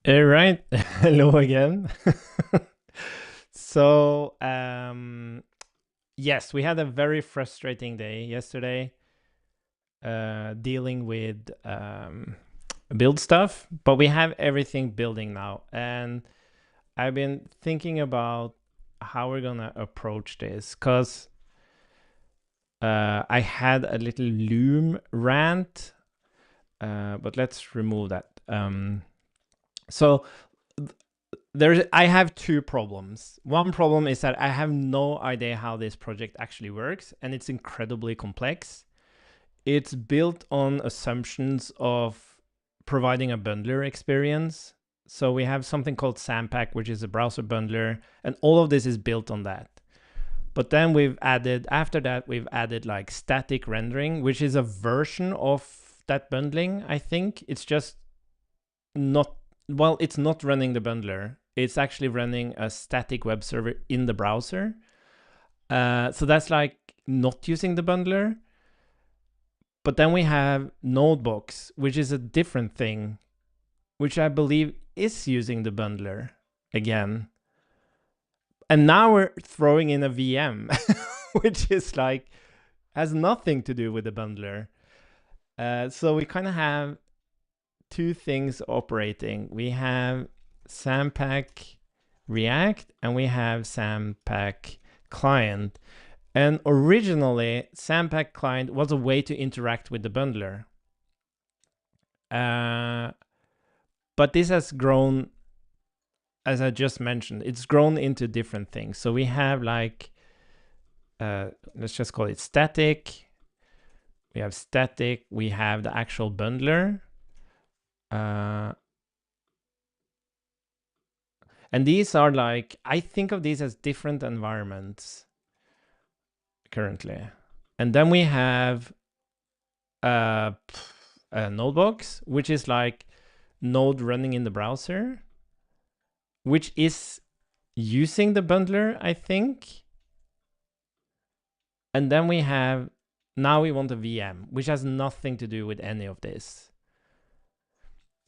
All right. Hello again. So, yes, we had a very frustrating day yesterday, dealing with build stuff, but we have everything building now. And I've been thinking about how we're gonna approach this because I had a little Loom rant, but let's remove that. So I have two problems. One problem is that I have no idea how this project actually works, and it's incredibly complex. It's built on assumptions of providing a bundler experience. So we have something called Sandpack, which is a browser bundler, and all of this is built on that. But then after that, we've added like static rendering, which is a version of that bundling, I think. It's just not, well, it's not running the bundler. It's actually running a static web server in the browser. So that's like not using the bundler. But then we have Nodebox, which is a different thing, which I believe is using the bundler again. And now we're throwing in a VM, which is like, has nothing to do with the bundler. So we kind of have two things operating. We have Sandpack React and we have Sandpack Client. And originally, Sandpack Client was a way to interact with the bundler. But this has grown, as I just mentioned, it's grown into different things. So we have like, let's just call it static. We have static, we have the actual bundler. And these are like, I think of these as different environments currently. And then we have a Nodebox, which is like Node running in the browser, which is using the bundler, I think. And then now we want a VM, which has nothing to do with any of this.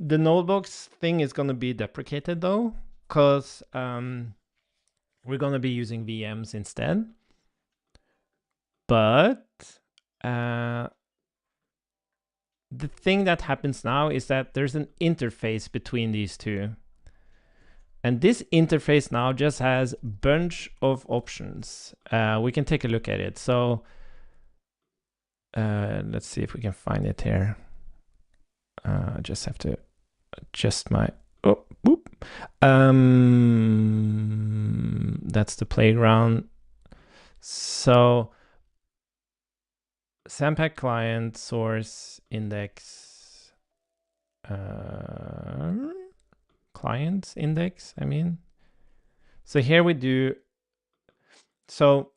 The Nodebox thing is going to be deprecated though, because we're going to be using VMs instead. But the thing that happens now is that there's an interface between these two. And this interface now just has a bunch of options. We can take a look at it. So let's see if we can find it here. I just have to adjust my, oh, whoop. That's the playground. So Sandpack client source index, client index, I mean. So here we do, so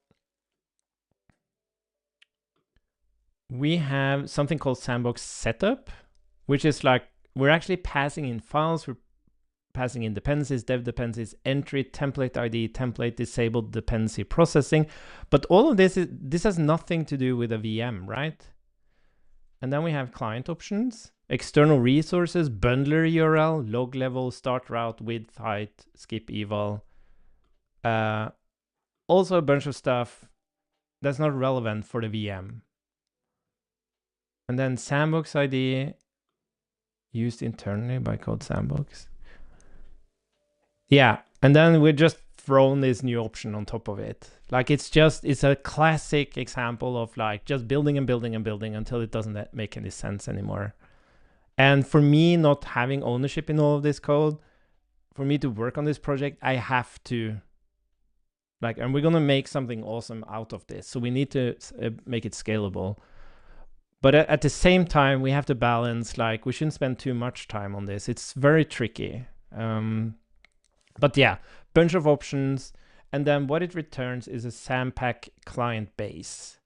we have something called Sandbox setup, which is like, we're actually passing in files, we're passing in dependencies, dev dependencies, entry, template ID, template disabled dependency processing. But all of this has nothing to do with a VM, right? And then we have client options, external resources, bundler URL, log level, start route, width, height, skip eval. Also a bunch of stuff that's not relevant for the VM. And then Sandbox ID used internally by CodeSandbox. Yeah, and then we just thrown this new option on top of it. Like it's a classic example of like just building and building and building until it doesn't make any sense anymore. And for me, not having ownership in all of this code, for me to work on this project, I have to like, and we're gonna make something awesome out of this. So we need to make it scalable. But at the same time, we have to balance, like we shouldn't spend too much time on this. It's very tricky. But yeah, bunch of options. And then what it returns is a Sandpack client base,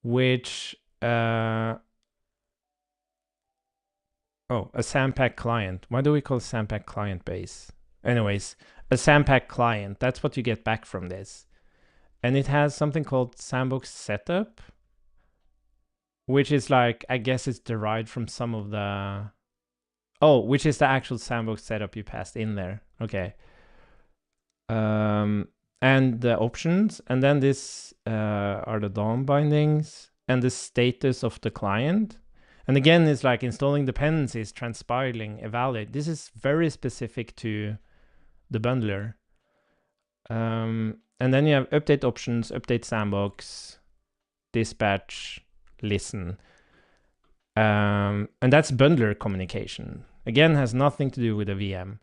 which, a Sandpack client. Why do we call Sandpack client base? Anyways, a Sandpack client, that's what you get back from this. And it has something called Sandbox setup, which is like, I guess it's derived from some of the Oh, which is the actual sandbox setup you passed in there. Okay. And the options, and then this are the DOM bindings and the status of the client. And again, it's like installing dependencies, transpiling, evaluate. This is very specific to the bundler. And then you have update options, update sandbox, dispatch, listen. And that's bundler communication. Again, has nothing to do with a VM.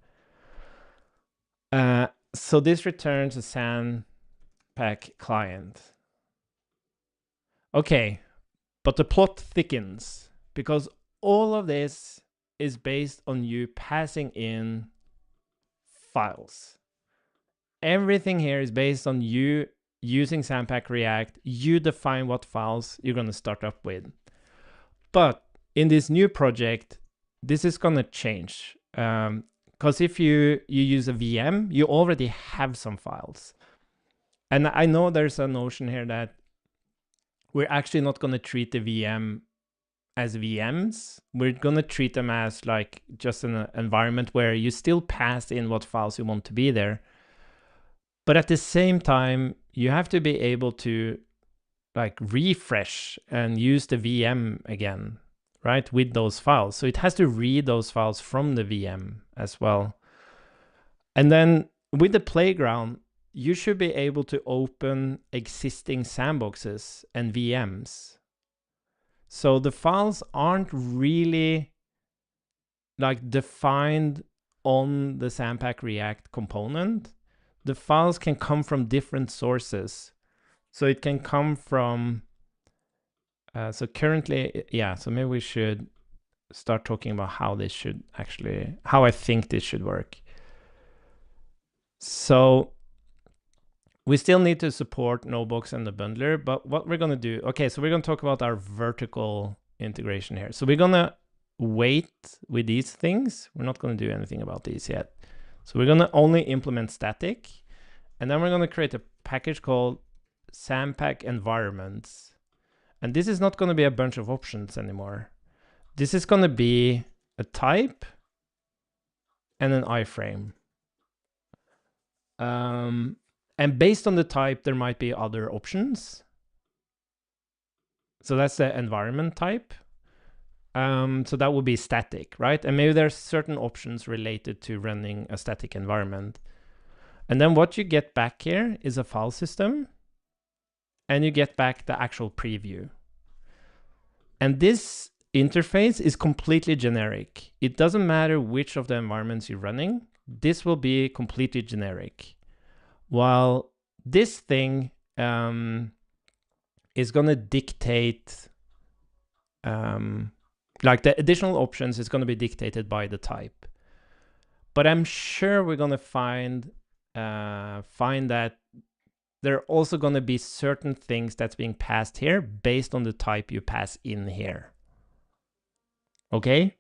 So this returns a Sandpack client. Okay, but the plot thickens because all of this is based on you passing in files. Everything here is based on you using Sandpack React. You define what files you're going to start up with. But in this new project, this is going to change. Because if you use a VM, you already have some files. And I know there's a notion here that we're actually not going to treat the VM as VMs. We're going to treat them as like just an environment where you still pass in what files you want to be there. But at the same time, you have to be able to like refresh and use the VM again, right, with those files. So it has to read those files from the VM as well. And then with the playground, you should be able to open existing sandboxes and VMs. So the files aren't really like defined on the Sandpack React component. The files can come from different sources. So it can come from, so currently, yeah, so maybe we should start talking about how this should actually, how I think this should work. So we still need to support Nobox and the bundler, but what we're going to do, okay, so we're going to talk about our vertical integration here. So we're going to wait with these things. We're not going to do anything about these yet. So we're going to only implement static, and then we're going to create a package called Sandpack environments. And this is not going to be a bunch of options anymore. This is going to be a type and an iframe. And based on the type, there might be other options. So that's the environment type. So that would be static, right? And maybe there's certain options related to running a static environment. And then what you get back here is a file system, and you get back the actual preview. And this interface is completely generic. It doesn't matter which of the environments you're running. This will be completely generic. While this thing is going to dictate, like the additional options is going to be dictated by the type. But I'm sure we're going to find that there are also going to be certain things that's being passed here based on the type you pass in here. Okay?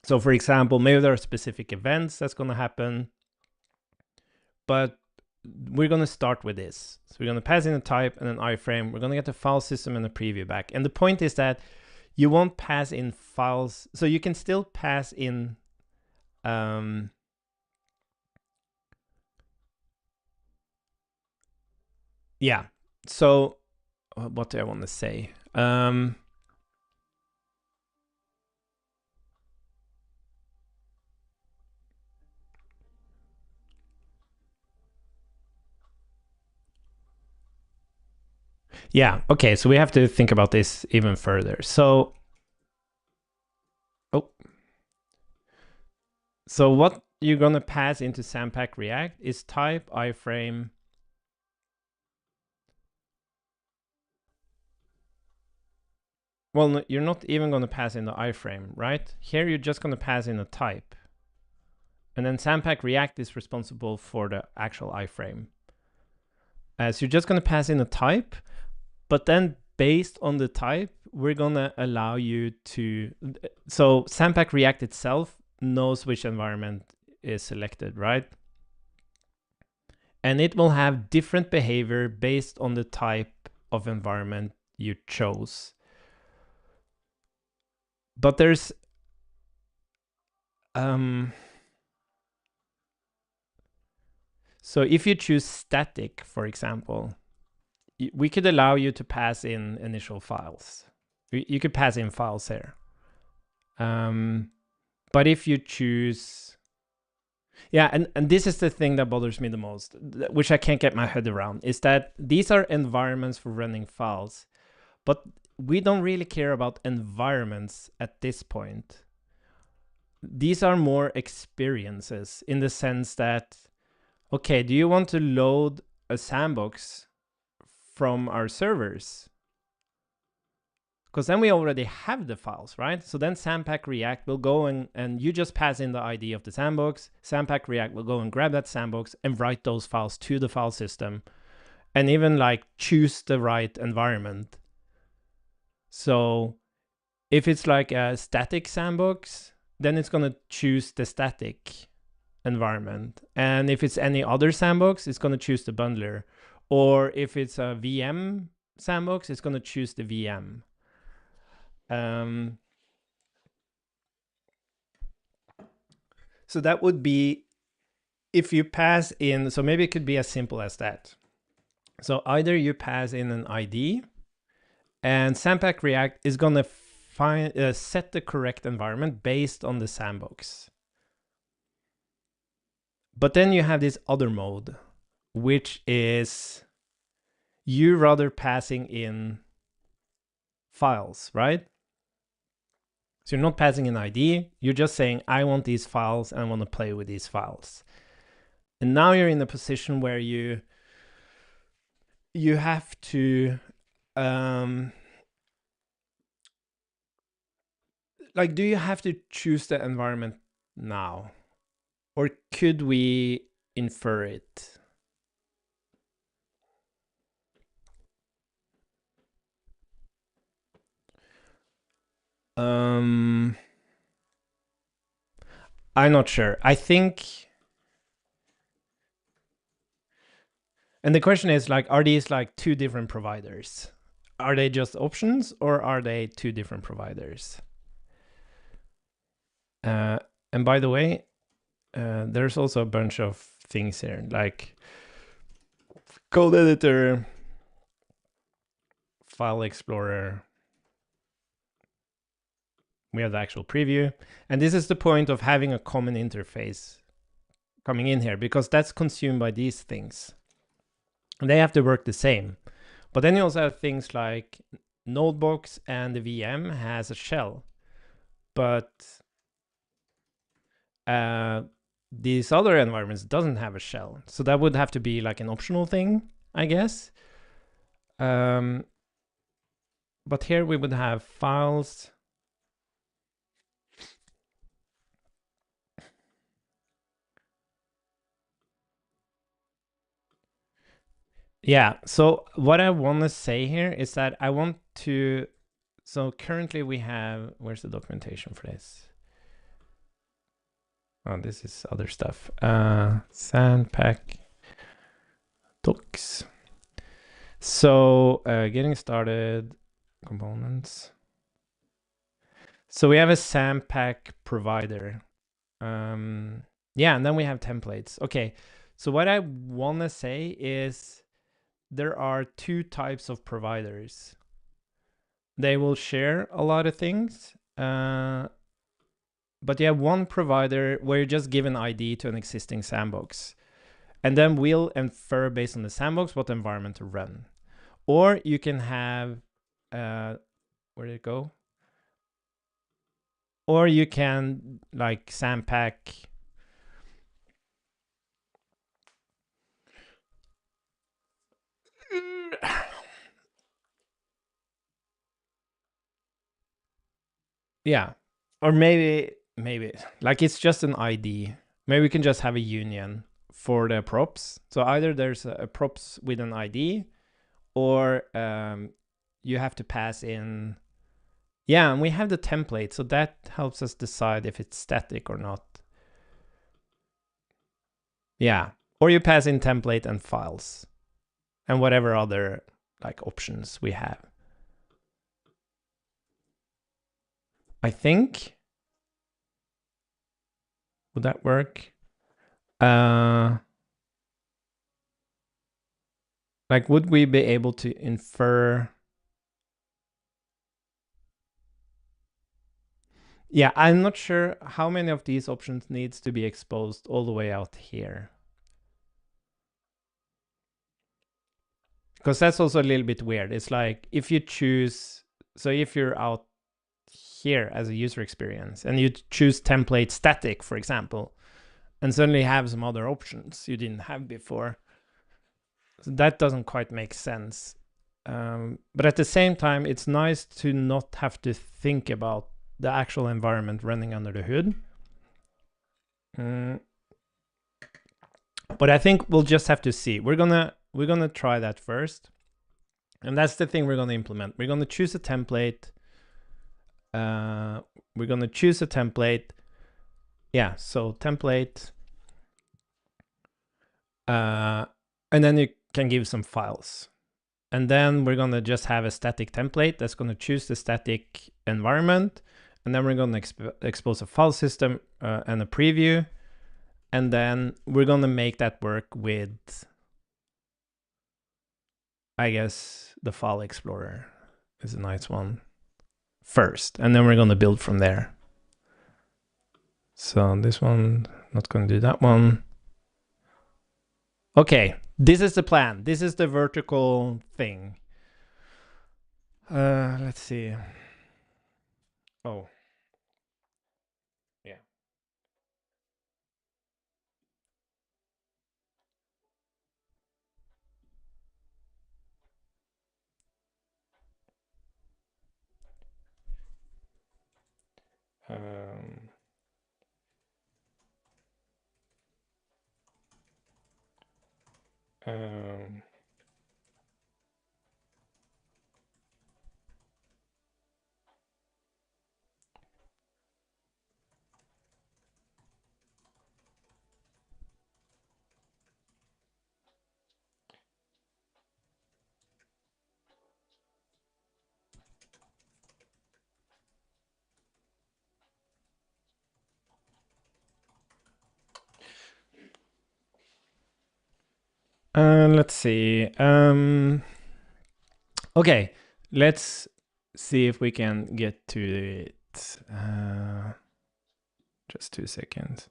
So for example, maybe there are specific events that's going to happen, but we're going to start with this. So we're going to pass in a type and an iframe. We're going to get the file system and the preview back. And the point is that you won't pass in files. So you can still pass in yeah. So what do I want to say? Yeah, okay, so we have to think about this even further. So, so what you're going to pass into Sandpack React is type, iframe. Well, no, you're not even going to pass in the iframe, right? Here you're just going to pass in a type. And then Sandpack React is responsible for the actual iframe. So you're just going to pass in a type, but then based on the type, we're going to allow you to, so Sandpack React itself knows which environment is selected, right? And it will have different behavior based on the type of environment you chose. But there's so if you choose static, for example, we could allow you to pass in initial files. You could pass in files here. But if you choose, yeah, and this is the thing that bothers me the most, which I can't get my head around, is that these are environments for running files, but we don't really care about environments at this point. These are more experiences in the sense that, okay, do you want to load a sandbox from our servers? Because then we already have the files, right? So then Sandpack React will go and you just pass in the ID of the sandbox. Sandpack React will go and grab that sandbox and write those files to the file system and even like choose the right environment. So if it's like a static sandbox, then it's going to choose the static environment. And if it's any other sandbox, it's going to choose the bundler. Or if it's a VM sandbox, it's going to choose the VM. So that would be if you pass in, so maybe it could be as simple as that. So either you pass in an ID and Sandpack React is going to set the correct environment based on the sandbox. But then you have this other mode, which is you rather passing in files, right? So you're not passing an ID, you're just saying, I want these files and I want to play with these files. And now you're in a position where you have to, like, do you have to choose the environment now? Or could we infer it? I'm not sure. I think, and the question is like, are these like two different providers? Are they just options or are they two different providers? And by the way, there's also a bunch of things here, like code editor, file explorer. We have the actual preview. And this is the point of having a common interface coming in here, because that's consumed by these things. And they have to work the same. But then you also have things like Nodebox and the VM has a shell. But these other environments doesn't have a shell. So that would have to be like an optional thing, I guess. But here we would have files. Yeah, so what I want to say here is that I want to, so currently we have, where's the documentation for this? Oh, this is other stuff. Sandpack docs. So getting started, components. So we have a Sandpack provider. Yeah, and then we have templates. Okay, so what I want to say is there are two types of providers. They will share a lot of things, but you have one provider where you just give an ID to an existing sandbox, and then we'll infer based on the sandbox what environment to run. Or you can have, where did it go? Or you can like Sandpack. Yeah, or maybe like it's just an ID. Maybe we can just have a union for the props. So either there's a props with an ID, or you have to pass in. Yeah, and we have the template, so that helps us decide if it's static or not. Yeah, or you pass in template and files, and whatever other like options we have. I think. Would that work? Like, would we be able to infer? Yeah, I'm not sure how many of these options needs to be exposed all the way out here. Because that's also a little bit weird. It's like if you choose, so if you're out here as a user experience and you choose template static, for example, and suddenly have some other options you didn't have before, so that doesn't quite make sense. But at the same time, it's nice to not have to think about the actual environment running under the hood. But I think we'll just have to see. We're gonna try that first, and that's the thing we're gonna implement. We're gonna choose a template. We're gonna choose a template. Yeah, so template, and then you can give some files. And then we're gonna just have a static template that's gonna choose the static environment. And then we're gonna expose a file system and a preview. And then we're gonna make that work with, I guess, the file explorer is a nice one first. And then we're gonna build from there. So this one, not gonna do that one. Okay, this is the plan. This is the vertical thing. Let's see. Oh, yeah. Let's see. Okay, let's see if we can get to it. Just 2 seconds.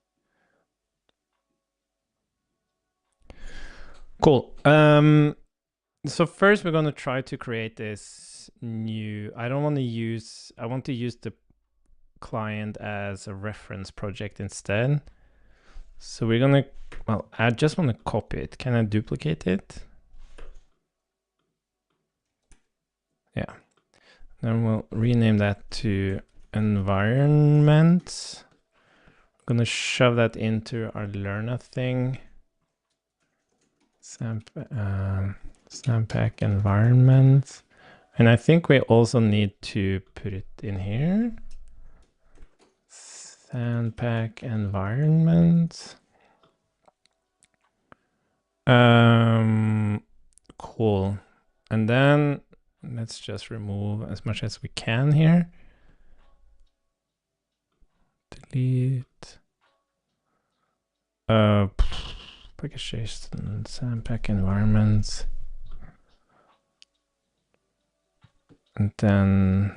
Cool. So first we're gonna try to create this new. I want to use the client as a reference project instead. So we're gonna, well, I just want to copy it. Can I duplicate it? Yeah. Then we'll rename that to environment. I'm gonna shove that into our learner thing. Sandpack environment. And I think we also need to put it in here. Sandpack environment. Cool. And then let's just remove as much as we can here. Delete. Packaging, Sandpack environments. And then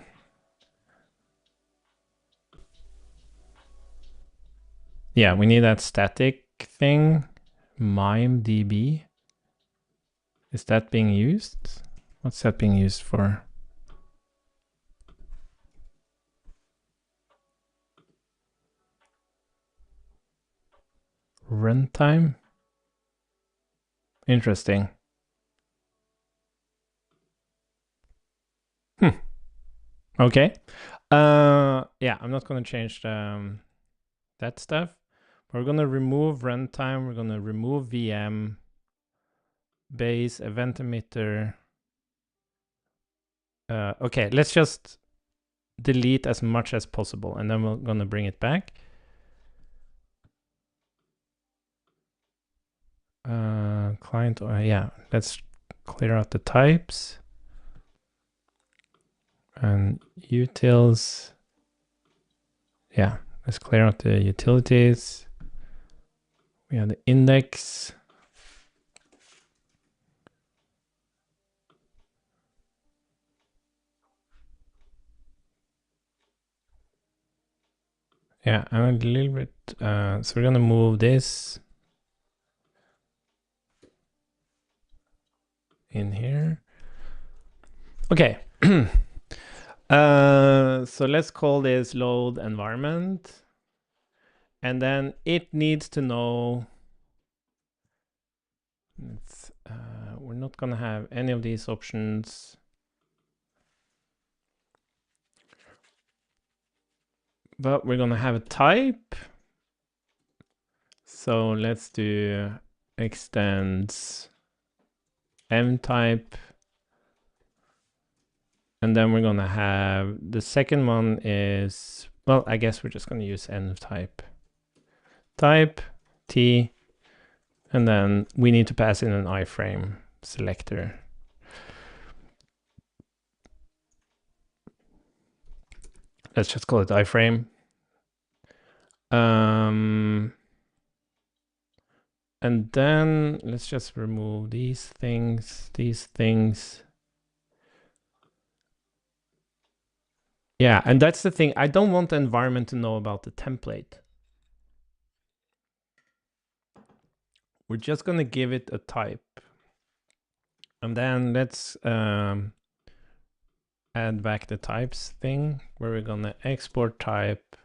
yeah, we need that static thing, MIME-DB. Is that being used? What's that being used for? Runtime? Interesting. Okay. Yeah, I'm not going to change that stuff. We're going to remove runtime. We're going to remove VM, base, event emitter. Okay, let's just delete as much as possible, and then we're going to bring it back. Client, yeah, let's clear out the types and utils. Yeah, let's clear out the utilities. We have the index. Yeah, I'm a little bit, so we're gonna move this in here. Okay. So let's call this load environment. And then it needs to know, we're not gonna have any of these options. But we're gonna have a type. So let's do extends mtype. And then we're gonna have the second one is, well, I guess we're just gonna use ntype. Type t, and then we need to pass in an iframe selector. Let's just call it iframe. And then let's just remove these things. Yeah, and that's the thing. I don't want the environment to know about the template. We're just going to give it a type. And then let's add back the types thing, where we're going to export type,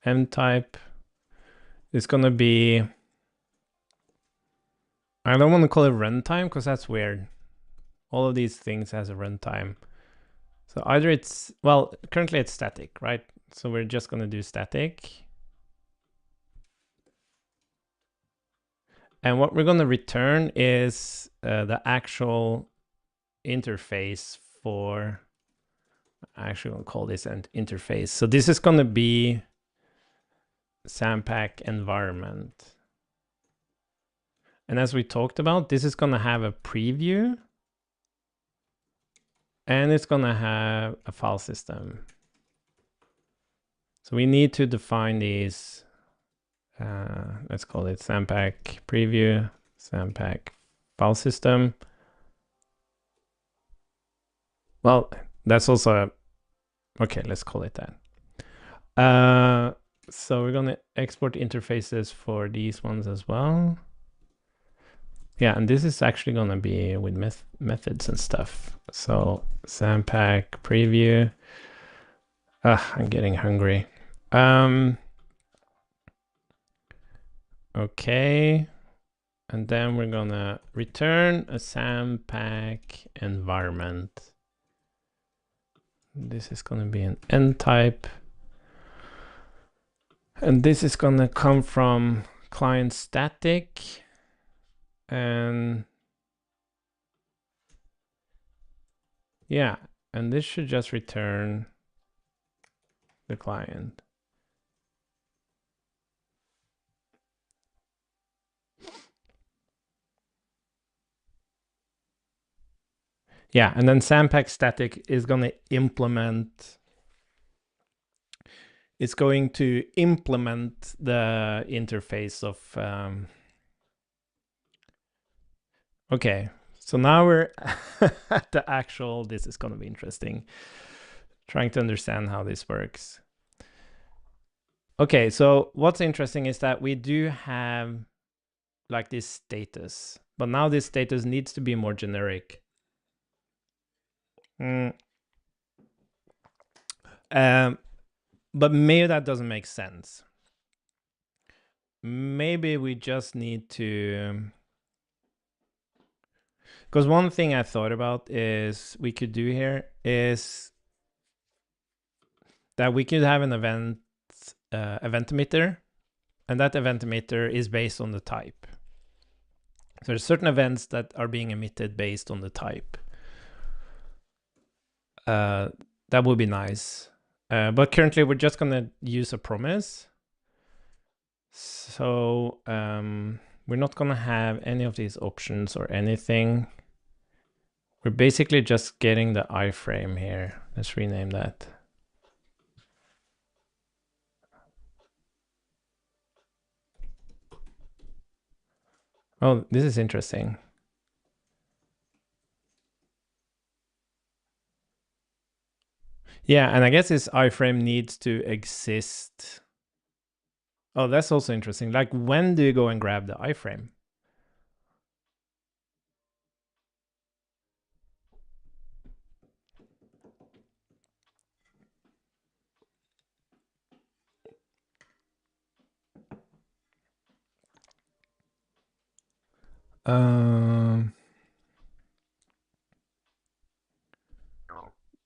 mtype. It's going to be, I don't want to call it runtime because that's weird. All of these things has a runtime. So either it's, well, currently it's static, right? So we're just going to do static. And what we're going to return is the actual interface for, I actually going to call this an interface. So this is going to be Sandpack environment. And as we talked about, this is going to have a preview. And it's going to have a file system. So we need to define these. Let's call it Sandpack preview, Sandpack file system. Well, that's also, okay, let's call it that. So we're going to export interfaces for these ones as well. Yeah, and this is actually going to be with methods and stuff. So Sandpack preview. I'm getting hungry. Okay. And then we're going to return a Sandpack environment. This is going to be an n type. And this is going to come from client static. And yeah, and this should just return the client. Yeah, and then Sandpack static is going to implement, it's going to implement the interface of, okay, so now we're at the actual, this is going to be interesting, trying to understand how this works. Okay, so what's interesting is that we do have like this status, but now this status needs to be more generic. But maybe that doesn't make sense. Maybe we just need to, because one thing I thought about is we could do here is that we could have an event emitter, and that event emitter is based on the type. So there's certain events that are being emitted based on the type. That would be nice. But currently we're just gonna use a promise. So we're not gonna have any of these options or anything. We're basically just getting the iframe here. Let's rename that. Oh, this is interesting. Yeah, and I guess this iframe needs to exist. Oh, that's also interesting. Like, when do you go and grab the iframe?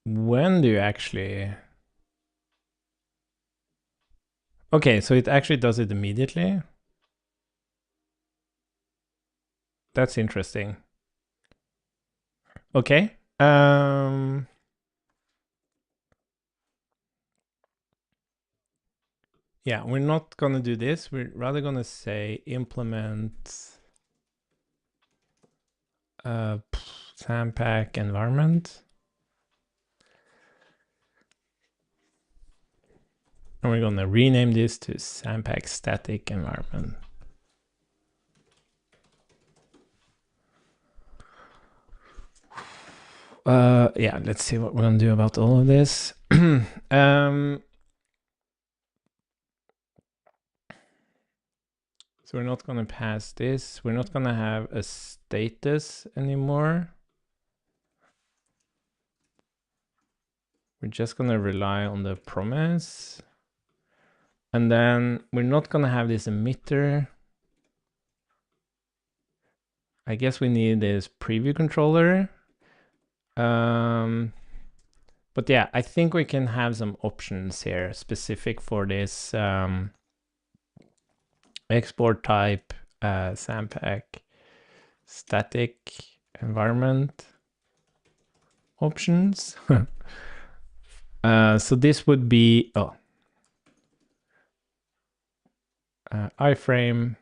When do you actually... Okay, so it actually does it immediately. That's interesting. Okay. Yeah, we're not gonna do this. We're rather gonna say implement Sandpack environment. And we're gonna rename this to Sandpack static environment. Yeah, let's see what we're gonna do about all of this. So we're not gonna pass this. We're not gonna have a status anymore. We're just gonna rely on the promise. And then we're not gonna have this emitter. I guess we need this preview controller. But yeah, I think we can have some options here specific for this export type Sandpack static environment options. So this would be iframe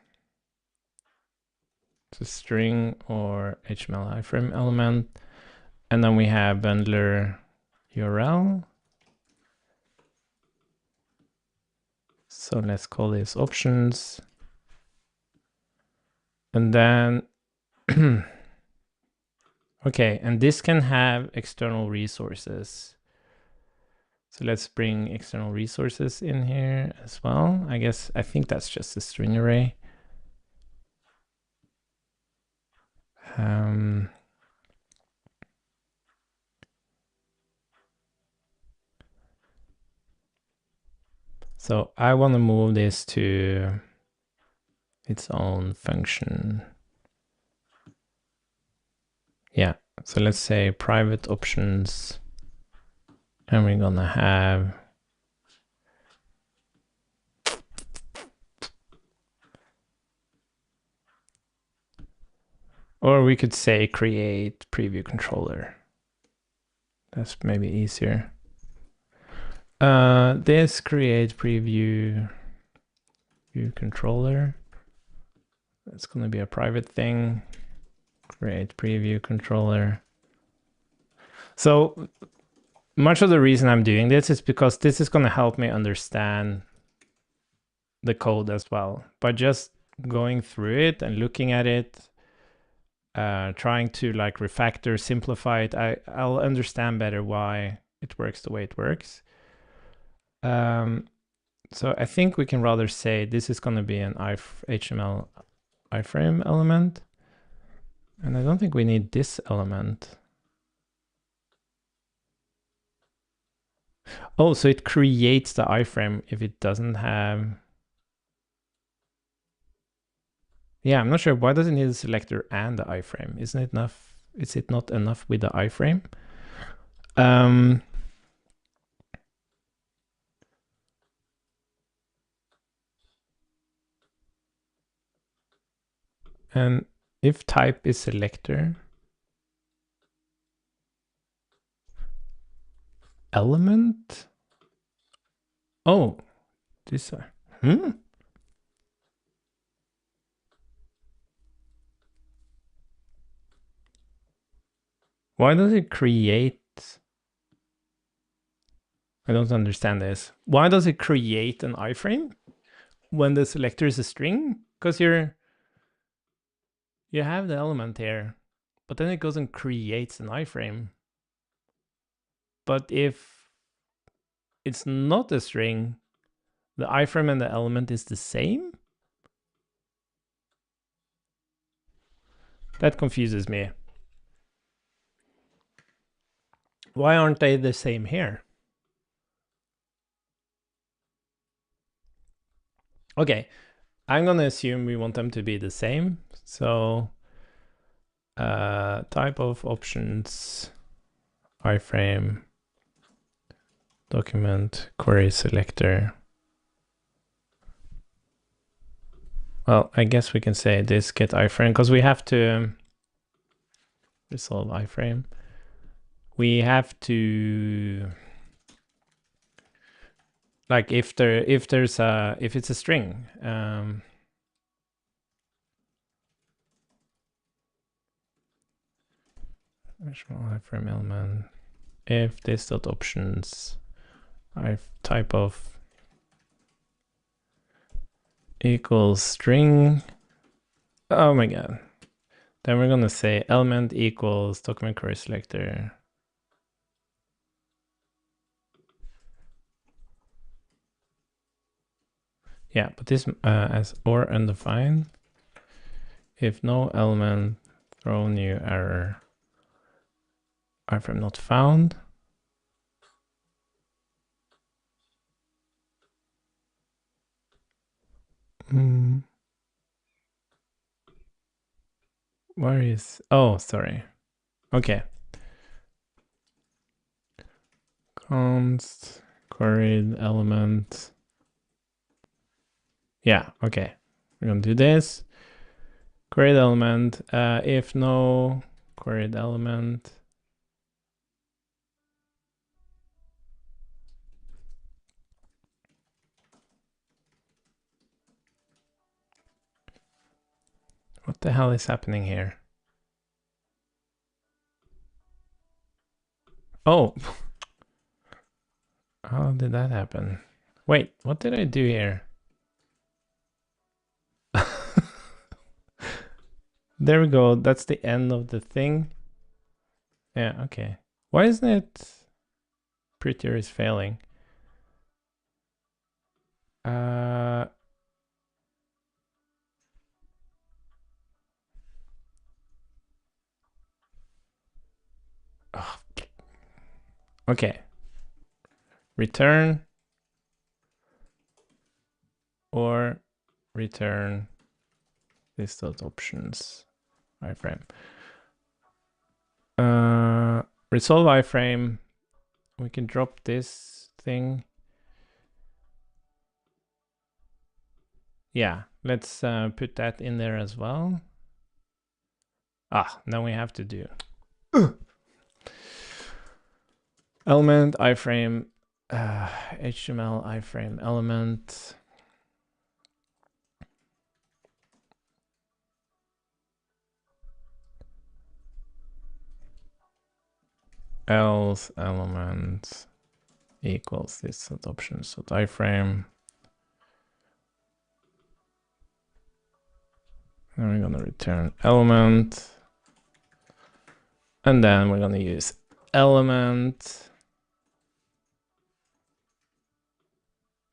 to string or HTML iframe element, and then we have bundler URL. So let's call this options, and then okay, and this can have external resources. So let's bring external resources in here as well. I think that's just a string array. So I want to move this to its own function. Yeah, so let's say private options, and we're gonna have or we could say create preview controller. That's maybe easier. This create preview view controller. That's gonna be a private thing. Create preview controller. So much of the reason I'm doing this is because this is gonna help me understand the code as well. By just going through it and looking at it, trying to like refactor, simplify it, I'll understand better why it works the way it works. So I think we can rather say this is going to be an HTML iframe element. And I don't think we need this element. Oh, so it creates the iframe if it doesn't have... Yeah, I'm not sure. Why does it need a selector and the iframe? Isn't it enough? Is it not enough with the iframe? And if type is selector, element? Oh, this... Why does it create... I don't understand this. Why does it create an iframe when the selector is a string? Because you're... You have the element here, but then it goes and creates an iframe. But if it's not a string, the iframe and the element is the same? That confuses me. Why aren't they the same here? Okay, I'm gonna assume we want them to be the same. So type of options, iframe, document, query selector. Well, I guess we can say this get iframe because we have to resolve iframe. We have to, like, if it's a string, iframe element, if this dot options, type of equals string. Oh my god. Then we're gonna say element equals document query selector. Yeah, but this as or undefined. If no element, throw new error. Iframe not found. Where is? Oh, sorry. Okay. Const queried element. Yeah. Okay. We're gonna do this. Queried element. If no queried element. What the hell is happening here? Oh. How did that happen? Wait, what did I do here? There we go. That's the end of the thing. Yeah, okay. Why isn't it prettier is failing? Oh. Okay. Return or return this dot options iframe. Resolve iframe. We can drop this thing. Yeah, let's put that in there as well. Now we have to do element iframe, HTML iframe element. Else element equals this dot options dot iframe. And we're gonna return element. And then we're gonna use element.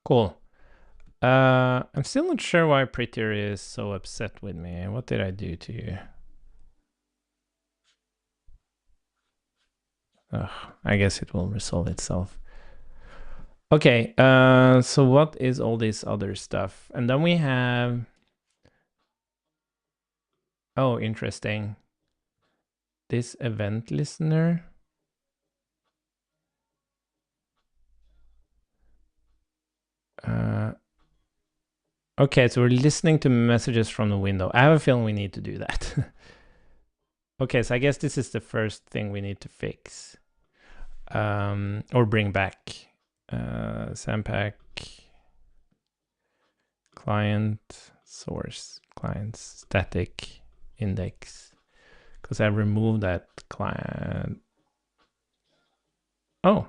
Cool. I'm still not sure why Prettier is so upset with me. What did I do to you? I guess it will resolve itself. Okay, so what is all this other stuff? And then we have, oh, interesting. This event listener. Okay, so we're listening to messages from the window. I have a feeling we need to do that. Okay, so I guess this is the first thing we need to fix. Or bring back. Sandpack client source client static index, because I removed that client. Oh,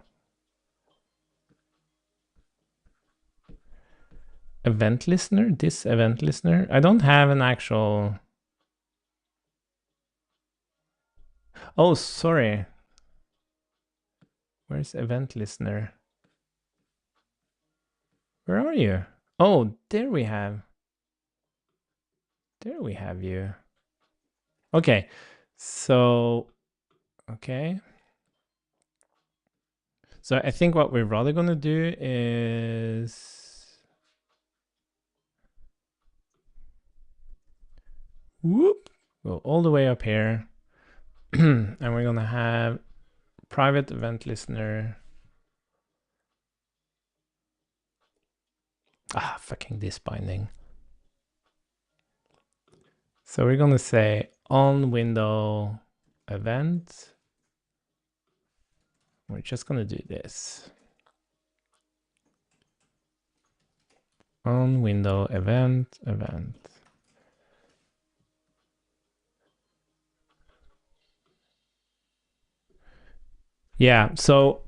event listener, this event listener. I don't have an actual Oh, sorry. Where's event listener? Where are you? Oh, there we have you. Okay. So, okay. So I think what we're rather going to do is whoop, go all the way up here. And we're going to have private event listener. Ah, fucking this binding. So we're going to say on window event. We're just going to do this. On window event. Yeah, so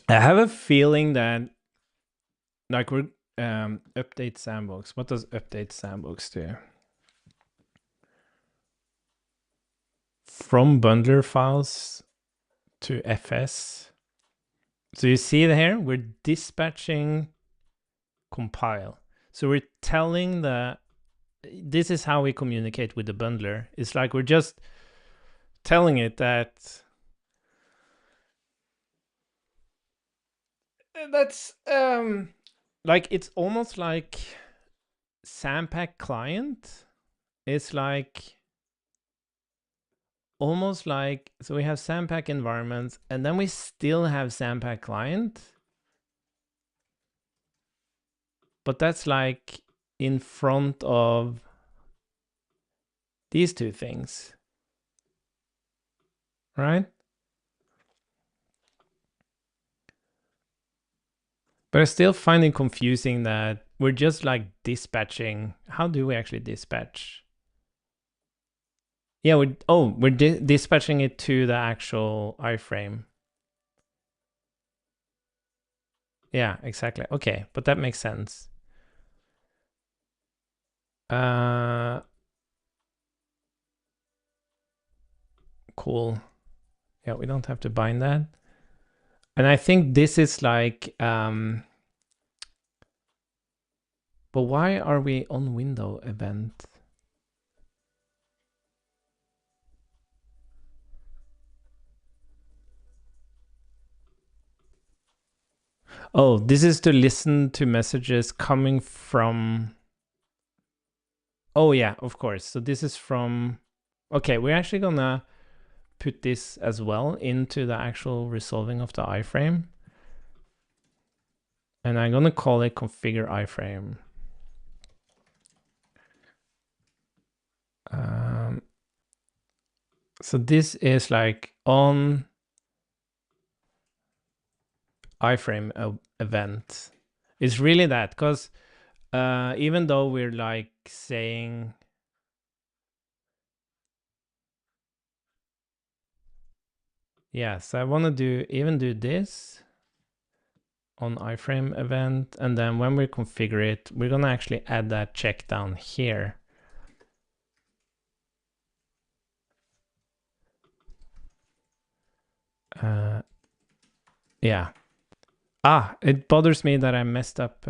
I have a feeling that like we're update sandbox. What does update sandbox do? From bundler files to FS. So you see it here, we're dispatching compile. So we're telling this is how we communicate with the bundler. It's like we're just telling it that that's like it's almost like Sandpack client. It's like almost like, so we have Sandpack environments and then we still have Sandpack client, but that's like in front of these two things, right? But I still find it confusing that we're just like dispatching. How do we actually dispatch? Yeah, we're dispatching it to the actual iframe. Yeah, exactly. Okay, but that makes sense. Cool. Yeah, we don't have to bind that. And I think this is like, but why are we on window event? Oh, this is to listen to messages coming from. Oh yeah, of course. So this is from, okay, we're actually gonna put this as well into the actual resolving of the iframe. And I'm gonna call it configure iframe. So this is like on iframe event. It's really that, because even though we're like saying, yeah, so I want to even do this on iframe event, and then when we configure it, we're gonna actually add that check down here. Yeah. Ah, it bothers me that I messed up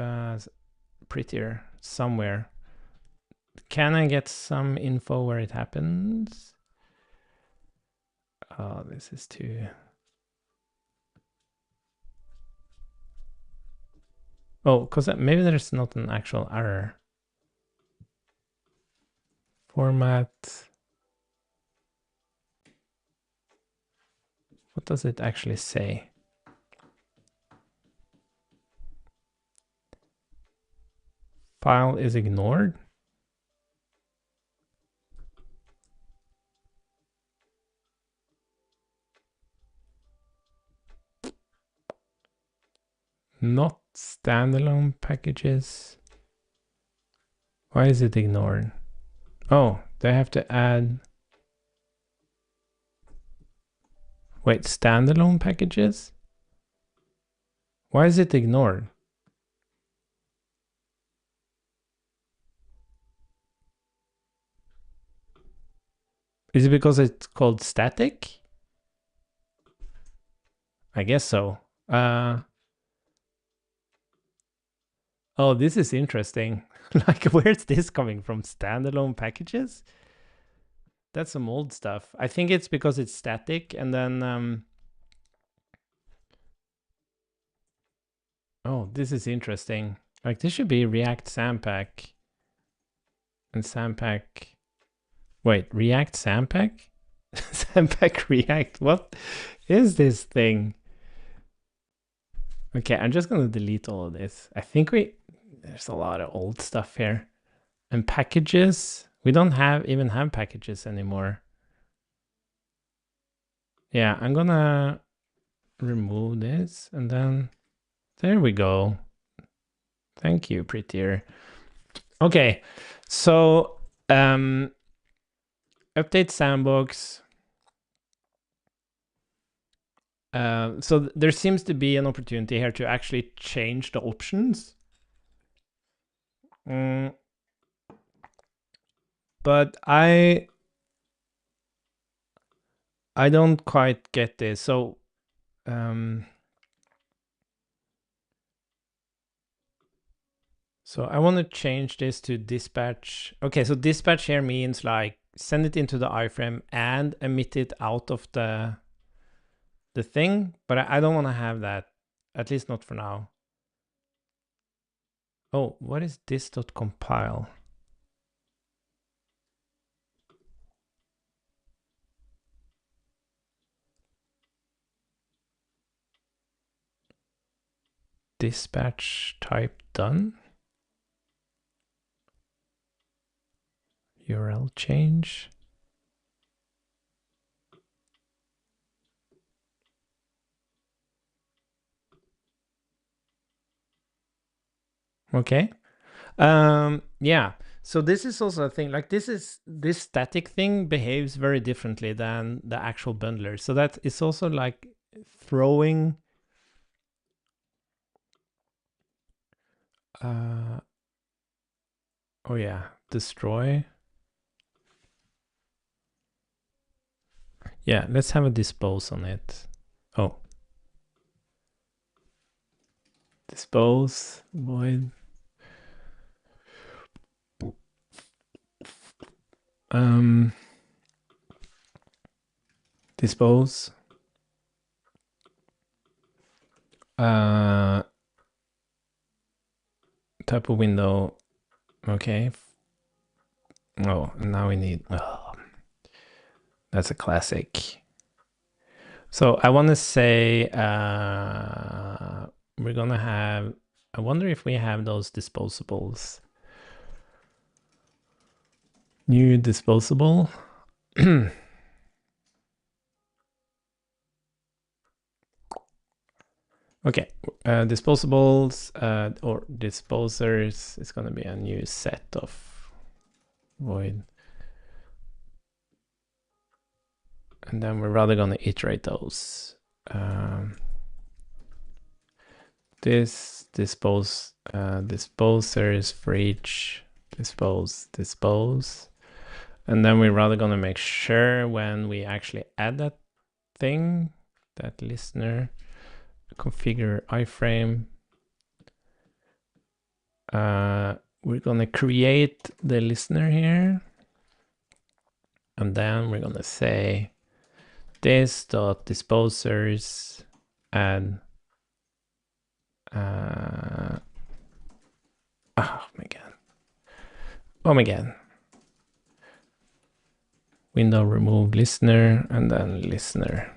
prettier somewhere. Can I get some info where it happens? Oh, this is too. Oh, because maybe there's not an actual error. Format. What does it actually say? File is ignored. Not standalone packages. Why is it ignored? Oh, they have to add. Wait, standalone packages? Why is it ignored? Is it because it's called static? I guess so. Oh, this is interesting. Like, where's this coming from? Standalone packages? That's some old stuff. I think it's because it's static, and then oh, this is interesting. Like, this should be React Sandpack and Sandpack. Wait, React Sandpack? Sandpack React. What is this thing? Okay, I'm just gonna delete all of this. I think there's a lot of old stuff here. And packages, we don't even have packages anymore. Yeah, I'm gonna remove this, and then there we go. Thank you, prettier. Okay, so update sandbox. So there seems to be an opportunity here to actually change the options. But I don't quite get this. So so I want to change this to dispatch. Okay, so dispatch here means like send it into the iframe and emit it out of the thing, but I don't want to have that, at least not for now. Oh, what is this.compile? Dispatch type done. URL change. Okay. Yeah. So this is also a thing, like this static thing behaves very differently than the actual bundler. So that is also like throwing oh yeah, destroy. Yeah, let's have a dispose on it. Oh. Dispose void. Dispose. Type of window. Okay. Oh, now we need. Oh, that's a classic. So I want to say we're gonna have. I wonder if we have those disposables. New disposable. Okay, disposables or disposers is going to be a new set of void. And then we're rather going to iterate those. This disposers for each dispose. And then we're rather going to make sure when we actually add that thing, that listener, configure iframe. We're going to create the listener here. And then we're going to say this.disposers add. Oh my god. Oh my god. Window remove listener and then listener.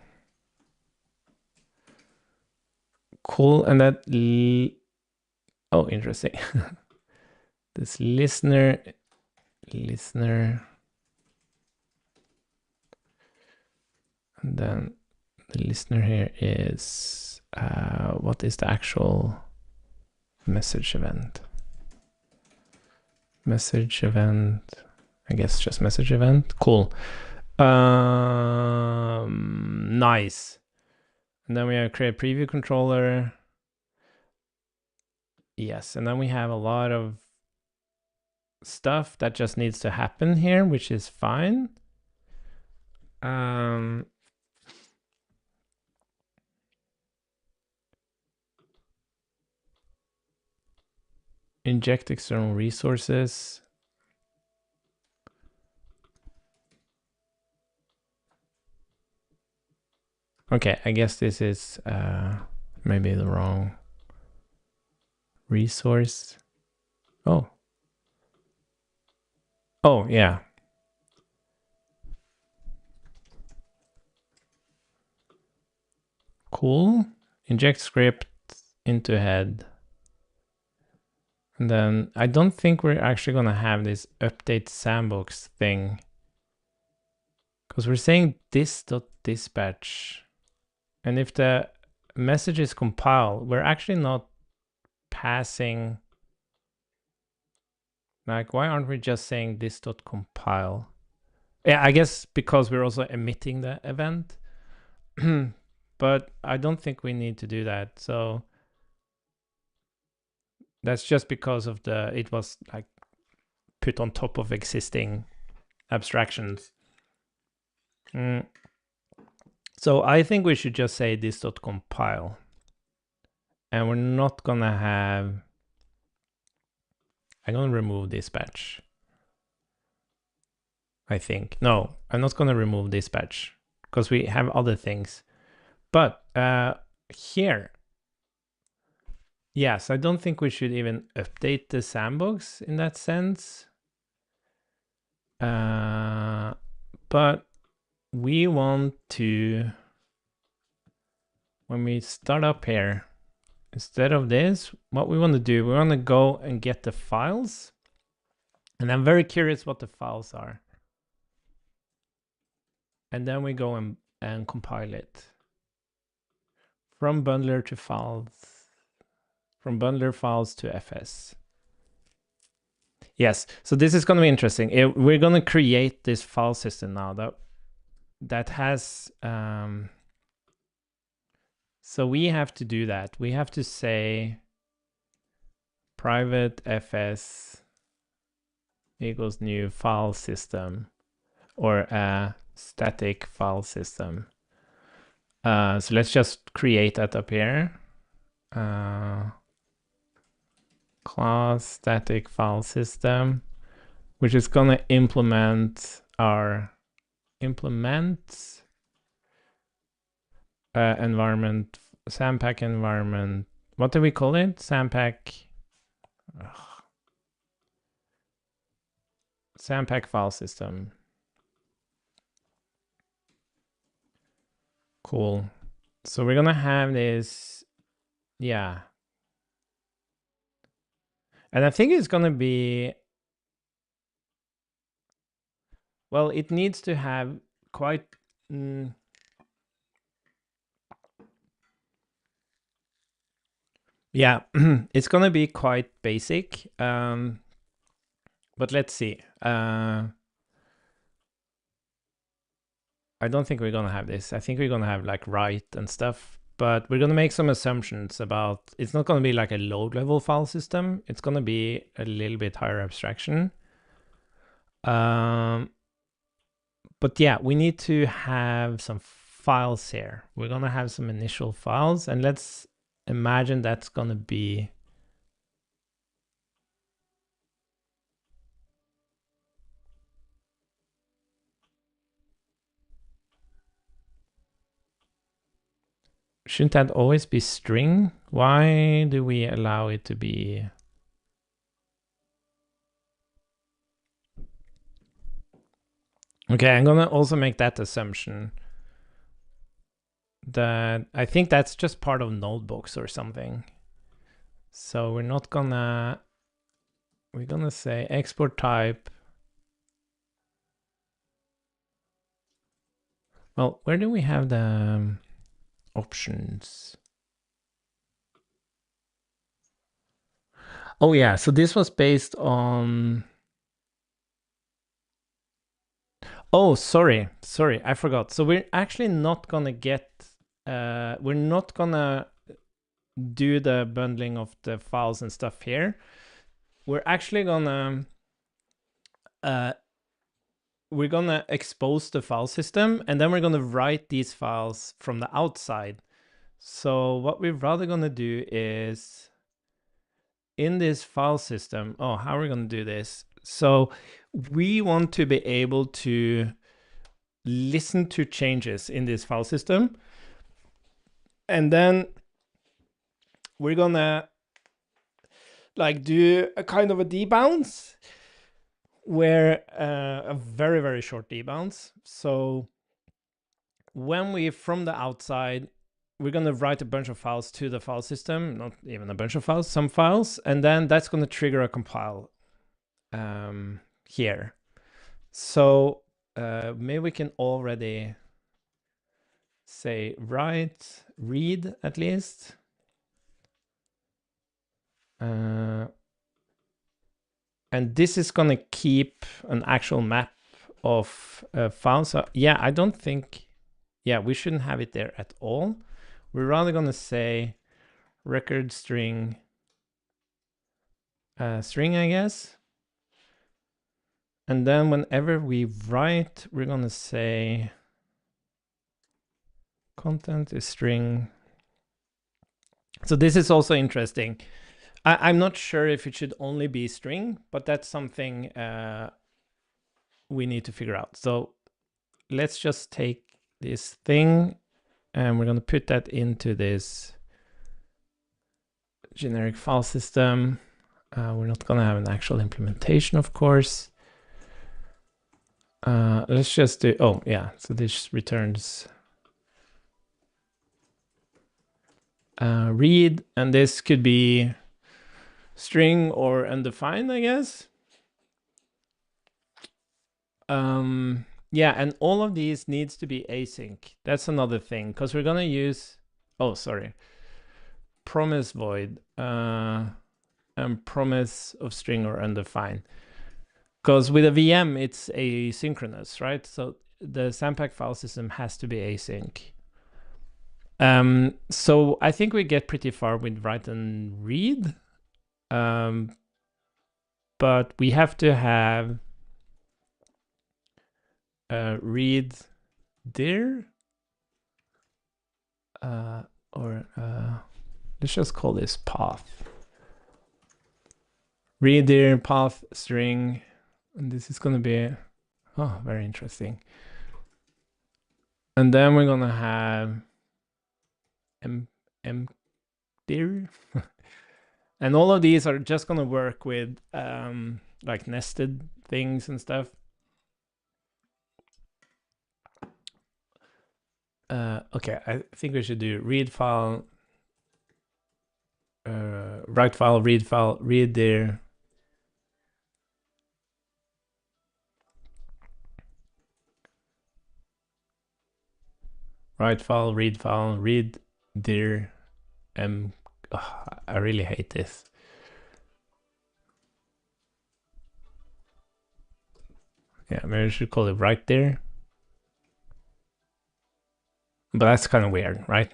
Cool. And that oh, interesting. This listener and then the listener here is what is the actual message event? Message event, I guess just message event. Cool. Nice. And then we have create preview controller. Yes, and then we have a lot of stuff that just needs to happen here, which is fine. Inject external resources. Okay, I guess this is maybe the wrong resource. Oh, yeah. Cool. Inject script into head. And then I don't think we're actually going to have this update sandbox thing, because we're saying this.dispatch. And if the message is compiled, we're actually not passing. Like, why aren't we just saying this.compile? Yeah, I guess because we're also emitting the event. But I don't think we need to do that. So that's just because of it was like put on top of existing abstractions. So I think we should just say this.compile. And we're not gonna have, I'm gonna remove dispatch. I think. No, I'm not gonna remove dispatch because we have other things. But here, yes, I don't think we should even update the sandbox in that sense. But we want to, when we start up here, instead of this, what we want to do, we want to go and get the files. And I'm very curious what the files are. And then we go and compile it. From bundler to files. From bundler files to FS. Yes, so this is going to be interesting. We're going to create this file system now that has... so we have to do that. We have to say private fs equals new file system, or a static file system. So let's just create that up here. Class static file system, which is going to implement our environment, Sandpack environment. What do we call it? Sandpack. Sandpack file system. Cool. So we're gonna have this, yeah. And I think it's gonna be, well, it needs to have quite, yeah, it's gonna be quite basic. But let's see. I don't think we're gonna have this. I think we're gonna have like write and stuff, but we're gonna make some assumptions about, it's not gonna be like a load level file system. It's gonna be a little bit higher abstraction. But yeah, we need to have some files here. We're gonna have some initial files, and let's imagine that's gonna be, shouldn't that always be string? Why do we allow it to be? Okay, I'm gonna also make that assumption that I think that's just part of notebooks or something. So we're gonna say export type. Well, where do we have the options? Oh yeah, so this was based on, oh, sorry, I forgot. So we're actually not gonna get, we're not gonna do the bundling of the files and stuff here. We're actually gonna, we're gonna expose the file system, and then we're gonna write these files from the outside. So what we're rather gonna do is in this file system, how are we gonna do this? So we want to be able to listen to changes in this file system, and then we're gonna like do a kind of a debounce where a very, very short debounce. So when we, from the outside, we're going to write a bunch of files to the file system, not even a bunch of files, some files, and then that's going to trigger a compile here. So maybe we can already say read at least. And this is going to keep an actual map of files. So yeah, I don't think, we shouldn't have it there at all. We're rather going to say record string, I guess. And then whenever we write, we're going to say content is string. So this is also interesting. I'm not sure if it should only be string, but that's something we need to figure out. So let's just take this thing and we're going to put that into this generic file system. We're not going to have an actual implementation, of course. Let's just do, so this returns read, and this could be string or undefined, I guess. Yeah, and all of these needs to be async. That's another thing, because we're gonna use, promise void and promise of string or undefined. Because with a VM, it's asynchronous, right? So the Sandpack file system has to be async. So I think we get pretty far with write and read. But we have to have read dir, let's just call this path. Read dir path string, and this is going to be, very interesting. And then we're going to have dir. And all of these are just going to work with like nested things and stuff. Okay, I think we should do read file, write file, read there. Write file, read there. I really hate this. Yeah, maybe I should call it right there. But that's kind of weird, right?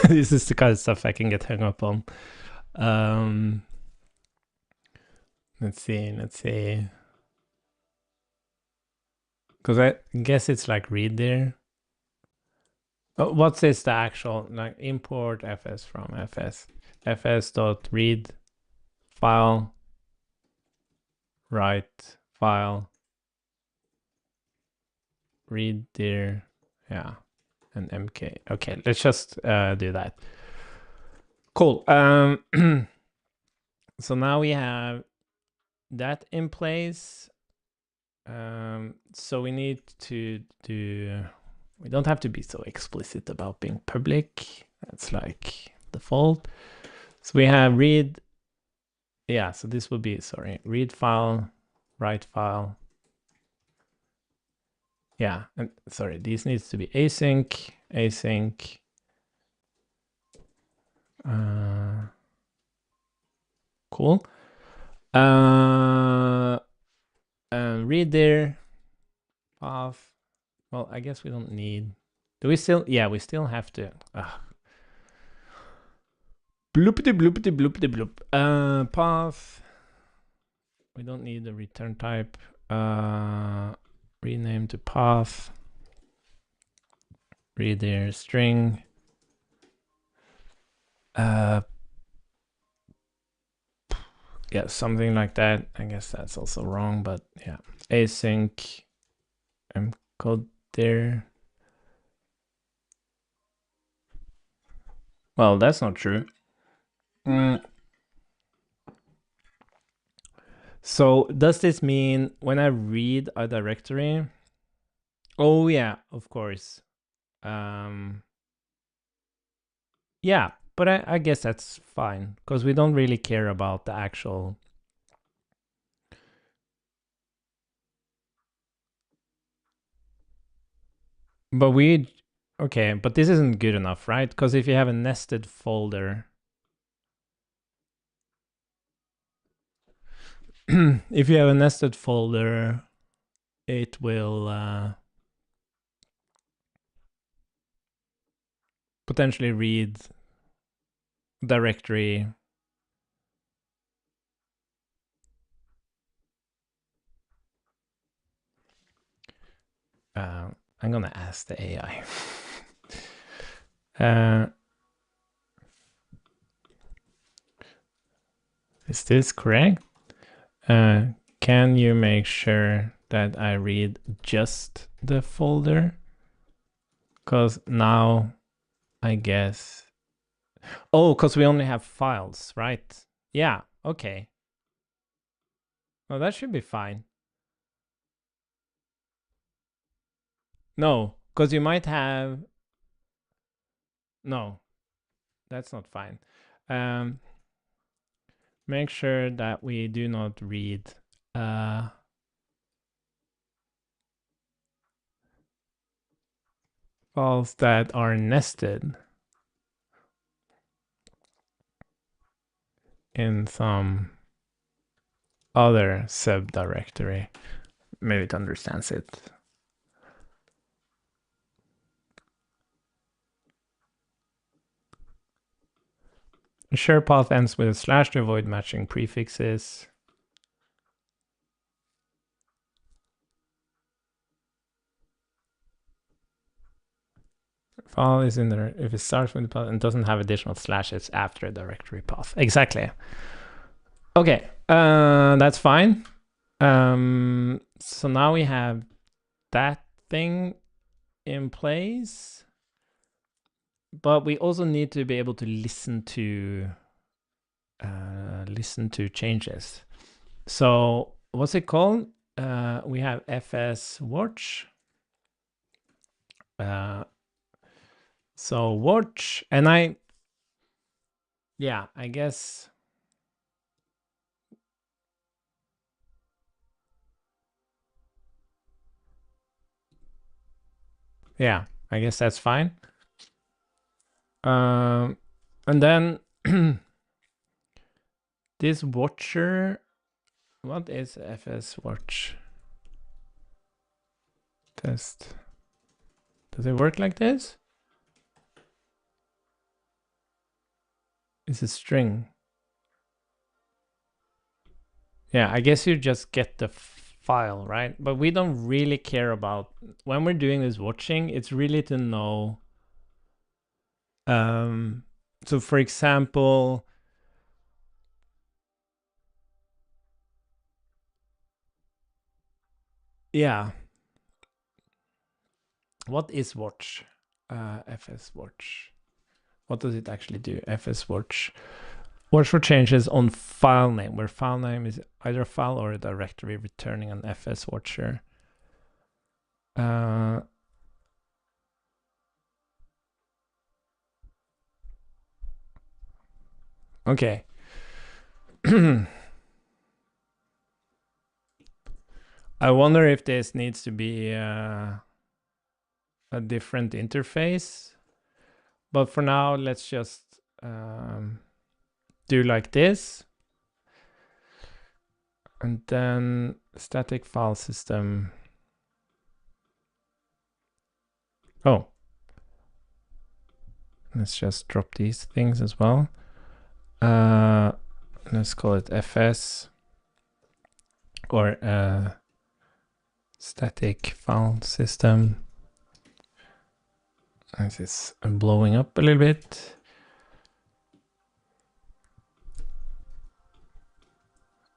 This is the kind of stuff I can get hung up on. Let's see. Because I guess it's like read there. Oh, what's this, the actual, like import fs from fs.read file, write file, read there, yeah, and mk. Okay, let's just do that. Cool. So now we have that in place. So we need to do, we don't have to be so explicit about being public. That's like default. So we have read, yeah, so this would be, read file, write file. Yeah, and this needs to be async. Cool. Read there, path. Well, I guess we don't need, do we still, yeah, we still have to, bloopity bloop. Path, we don't need the return type. Rename to path. Reader string. Yeah, something like that. I guess that's also wrong, but yeah. Async code there. Well, that's not true. So does this mean when I read a directory? Oh yeah, of course. Yeah, but I guess that's fine because we don't really care about the actual. But okay, but this isn't good enough, right? Because if you have a nested folder, if you have a nested folder, it will potentially read directory. I'm gonna ask the AI. Is this correct? Can you make sure that I read just the folder? Because now I guess. Oh, because we only have files, right? Yeah, okay. Well, that should be fine. No, because you might have. No, that's not fine. Make sure that we do not read files that are nested in some other subdirectory. Maybe it understands it. Share path ends with a slash to avoid matching prefixes. File is in there if it starts with the path and doesn't have additional slashes after a directory path. Exactly. Okay, that's fine. So now we have that thing in place, but we also need to be able to listen to changes. So what's it called? We have fs watch. So watch, and I guess. Yeah, I guess that's fine. And then this watcher, what is fs watch test? Does it work like this? It's a string. Yeah, I guess you just get the file, right? But we don't really care about, when we're doing this watching, it's really to know. So for example, yeah. What is watch? Fs watch. What does it actually do? Fs watch. Watch for changes on file name, where file name is either a file or a directory, returning an fs watcher. Okay. I wonder if this needs to be a different interface. But for now, let's just do like this. And then static file system. Oh. Let's just drop these things as well. Let's call it fs. or static file system. This is blowing up a little bit.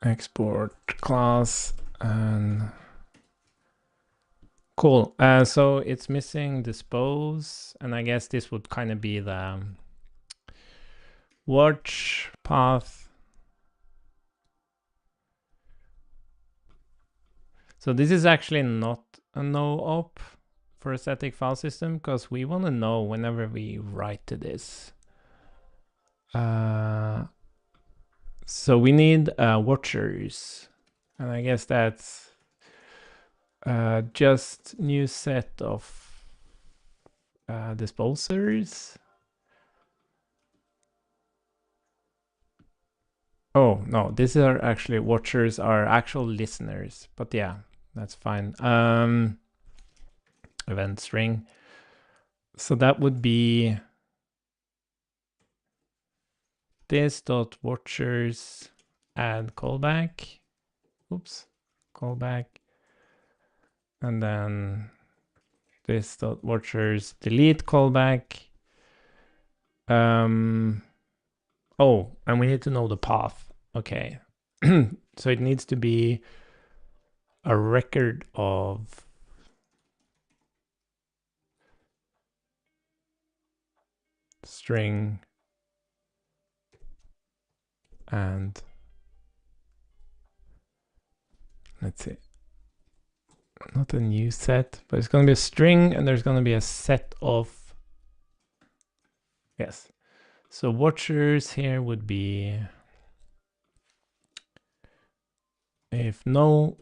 Export class and cool. So it's missing dispose, and I guess this would kind of be the watch path. So this is actually not a no-op for a static file system, because we want to know whenever we write to this. So we need watchers, and I guess that's just new set of disposers. Oh no, these are actually watchers are actual listeners, but yeah, that's fine. Event string. So that would be this dot watchers add callback. Oops, callback. And then this dot watchers delete callback. Oh, and we need to know the path. Okay. So it needs to be a record of string and let's see, not a new set, but it's going to be a string and there's going to be a set of, yes. So watchers here would be if no,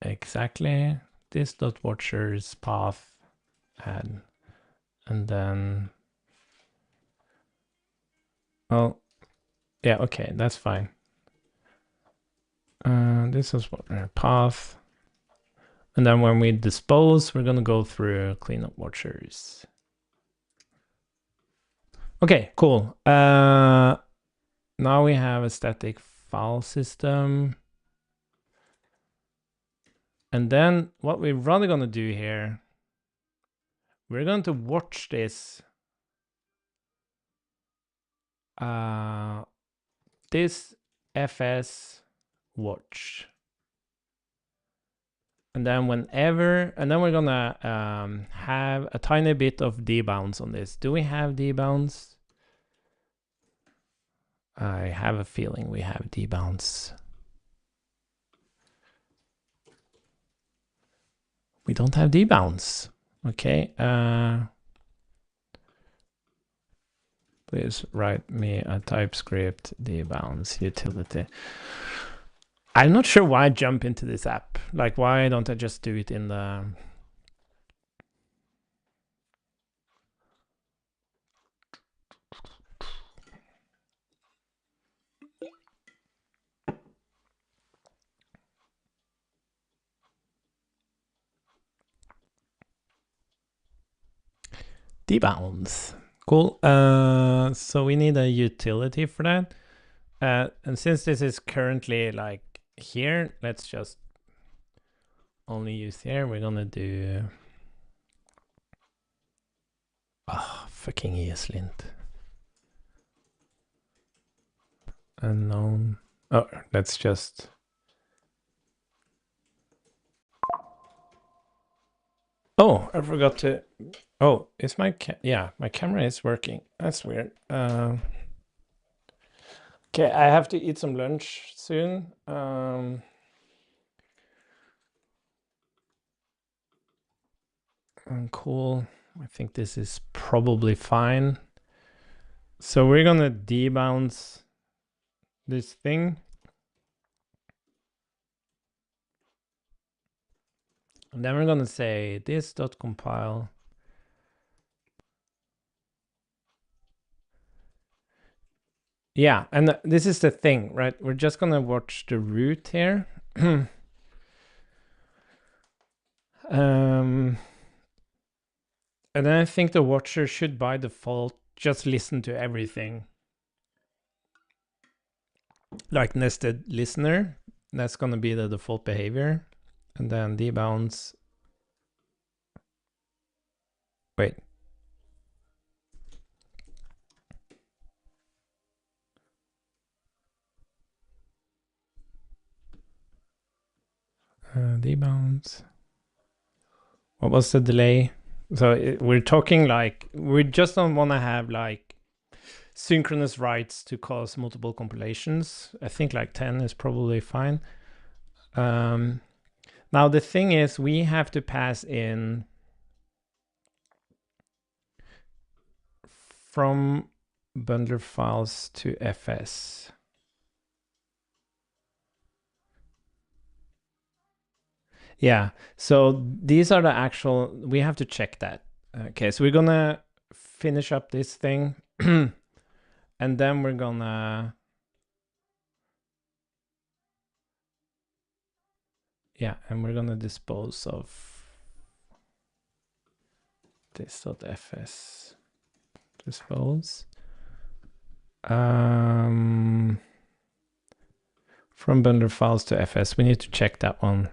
exactly this dot watchers path add, and then, well, yeah, okay, that's fine. This is what path. And then when we dispose, we're going to go through cleanup watchers. Okay, cool. Now we have a static file system. And then what we're really going to do here, we're going to watch this. This fs watch. And then whenever, and then we're gonna have a tiny bit of debounds on this. Do we have debounds? I have a feeling we have debounds. We don't have debounds. Okay. Please write me a TypeScript debounds utility. I'm not sure why I jump into this app. Like, why don't I just do it in the... Debounds. Cool. So we need a utility for that. And since this is currently like here, let's just only use here. We're gonna do fucking ESLint. Unknown. Oh, let's just oh, I forgot to oh, is my yeah, my camera is working. That's weird. Okay, I have to eat some lunch soon. Cool. I think this is probably fine. So we're gonna debounce this thing. And then we're gonna say this.compile. Yeah, and this is the thing, right? We're just gonna watch the root here. And then I think the watcher should by default just listen to everything. Like nested listener. That's going to be the default behavior. And then debounce. Wait. Debounce. What was the delay? So we're talking like, we just don't want to have like synchronous writes to cause multiple compilations. I think like 10 is probably fine. Now the thing is, we have to pass in from bundler files to FS. Yeah, so these are the actual, we have to check that. Okay, so we're gonna finish up this thing and then we're gonna, yeah, and we're gonna dispose of this.fs. Dispose. From bundler files to FS, we need to check that one.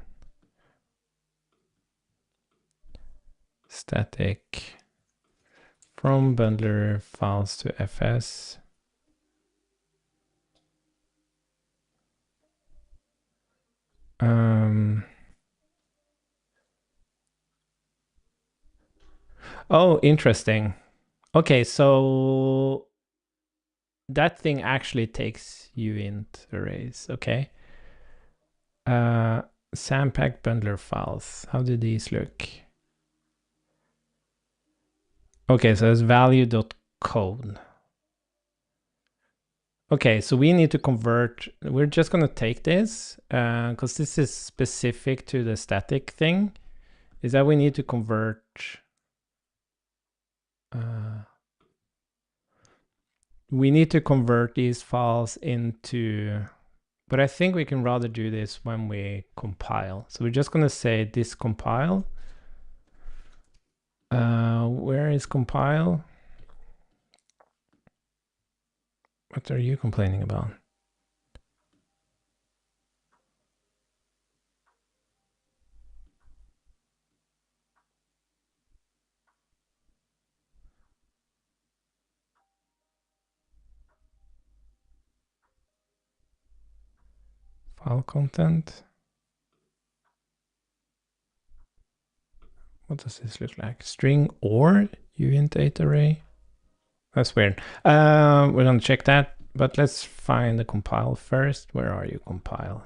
Static from bundler files to FS. Oh, interesting. Okay, so that thing actually takes uint arrays. Okay. Sandpack bundler files. How do these look? Okay, so it's value.code. Okay, so we need to convert. We're just going to take this because this is specific to the static thing. Is that we need to convert. We need to convert these files into, but I think we can rather do this when we compile. So we're just going to say this compile. Where is compile? What are you complaining about? File content. What does this look like? String or uint8 array? That's weird. We're going to check that, but let's find the compile first. Where are you, compile?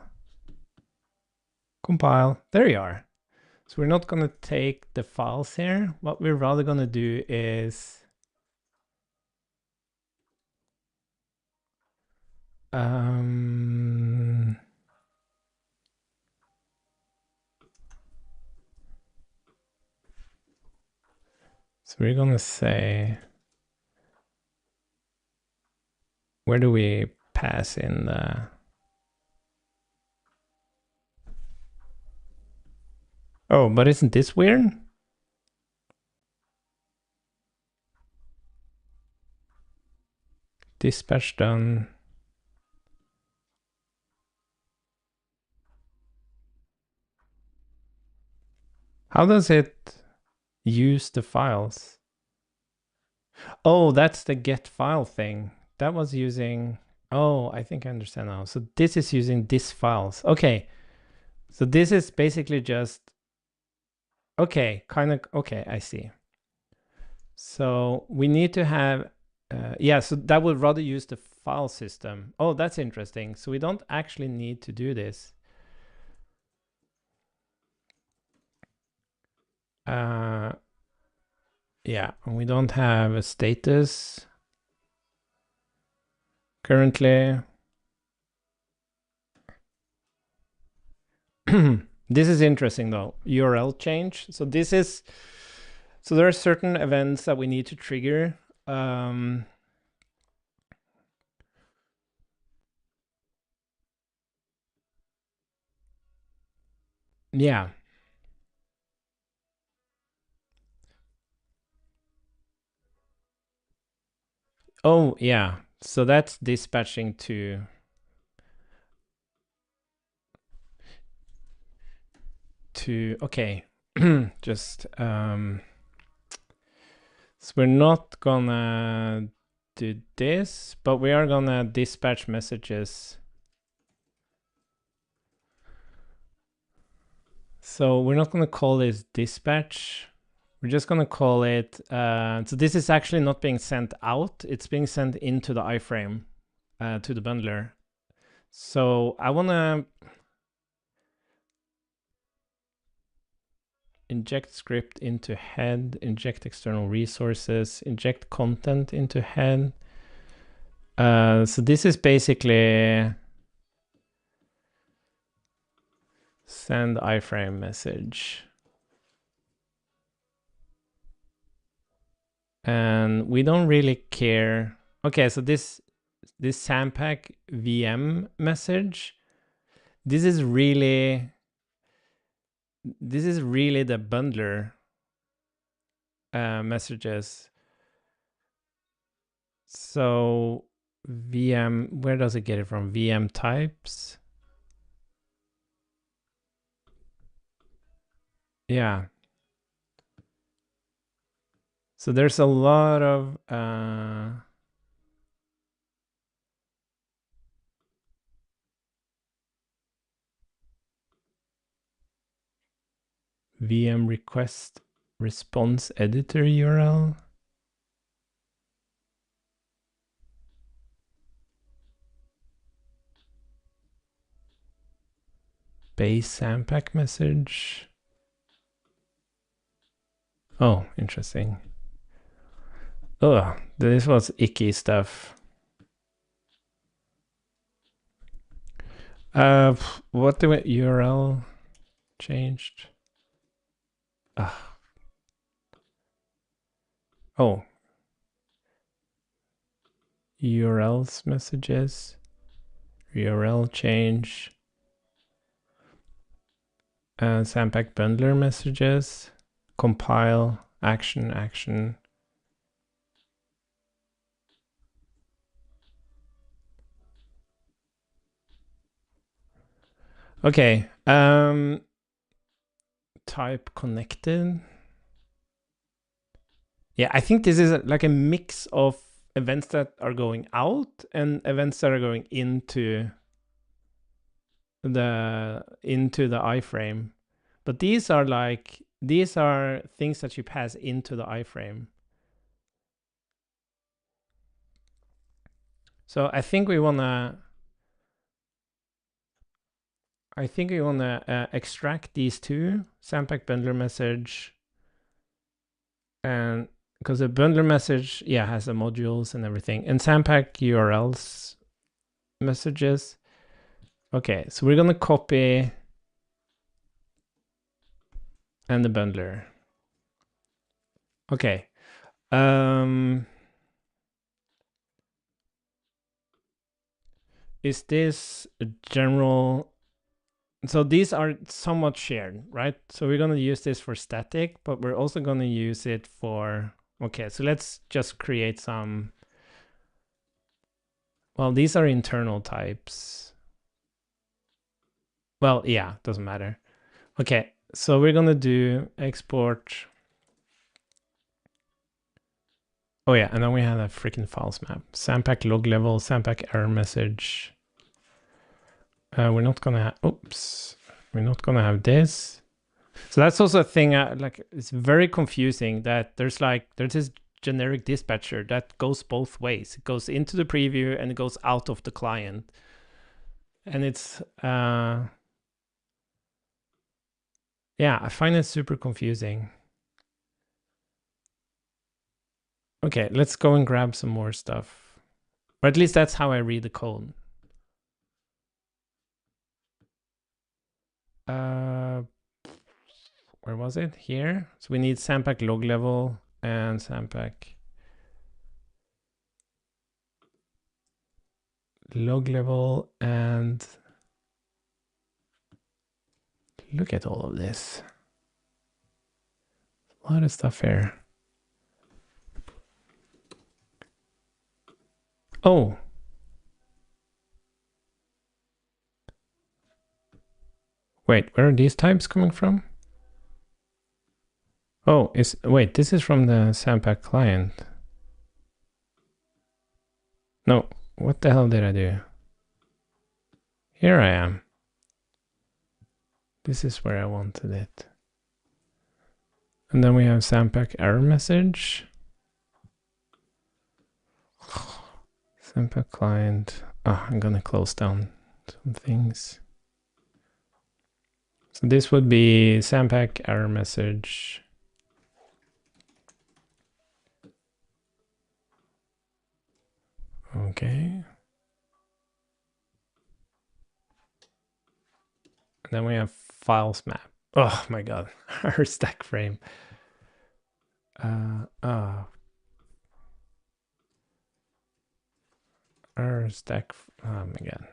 Compile. There you are. So we're not going to take the files here. What we're rather going to do is so we're going to say, where do we pass in the, oh, but isn't this weird? Dispatch done. How does it use the files? Oh, that's the get file thing. That was using, oh, I think I understand now. So this is using this files. Okay. So this is basically just, okay, kind of, okay, I see. So we need to have, yeah, so that would rather use the file system. Oh, that's interesting. So we don't actually need to do this. Yeah, and we don't have a status currently. This is interesting though, URL change. So this is, so there are certain events that we need to trigger. Yeah. Oh, yeah. So that's dispatching to, to, okay, just, so we're not gonna do this, but we are gonna dispatch messages. So we're not gonna call this dispatch. We're just gonna call it, so this is actually not being sent out, it's being sent into the iframe, to the bundler. So I wanna inject script into head, inject external resources, inject content into head. So this is basically send iframe message. And we don't really care. Okay, so this Sandpack VM message, this is really the bundler messages. So VM, where does it get it from? VM types. Yeah. So there's a lot of VM request response editor URL. Base Sandpack message. Oh, interesting. Oh, this was icky stuff. What the URL changed? Oh, URLs messages, URL change, Sandpack bundler messages, compile, action. Okay, type connected. Yeah, I think this is like a mix of events that are going out and events that are going into the iframe. But these are things that you pass into the iframe. So I think we wanna extract these two, Sandpack bundler message, and because the bundler message, yeah, has the modules and everything, and Sandpack URLs messages. Okay, so we're gonna copy and the bundler. Okay. Is this a general? So these are somewhat shared, right? So we're gonna use this for static, but we're also gonna use it for, okay, so let's just create some. Well, these are internal types. Well, yeah, doesn't matter. Okay, so we're gonna do export. Oh yeah, and then we have a freaking files map. Sandpack log level, Sandpack error message. We're not gonna we're not gonna have this. So that's also a thing, like it's very confusing that there's this generic dispatcher that goes both ways. It goes into the preview and it goes out of the client. And it's, yeah, I find it super confusing. Okay, let's go and grab some more stuff. Or at least that's how I read the code. Where was it? Here. So we need Sandpack log level and Sandpack log level, and look at all of this. A lot of stuff here. Oh. Wait, where are these types coming from? Oh, wait, this is from the Sandpack client. No, what the hell did I do? Here I am. This is where I wanted it. And then we have Sandpack error message. Sandpack client. I'm gonna close down some things. So this would be Sandpack error message. Okay. And then we have files map. Oh my god, our stack frame. Our stack. Oh my god.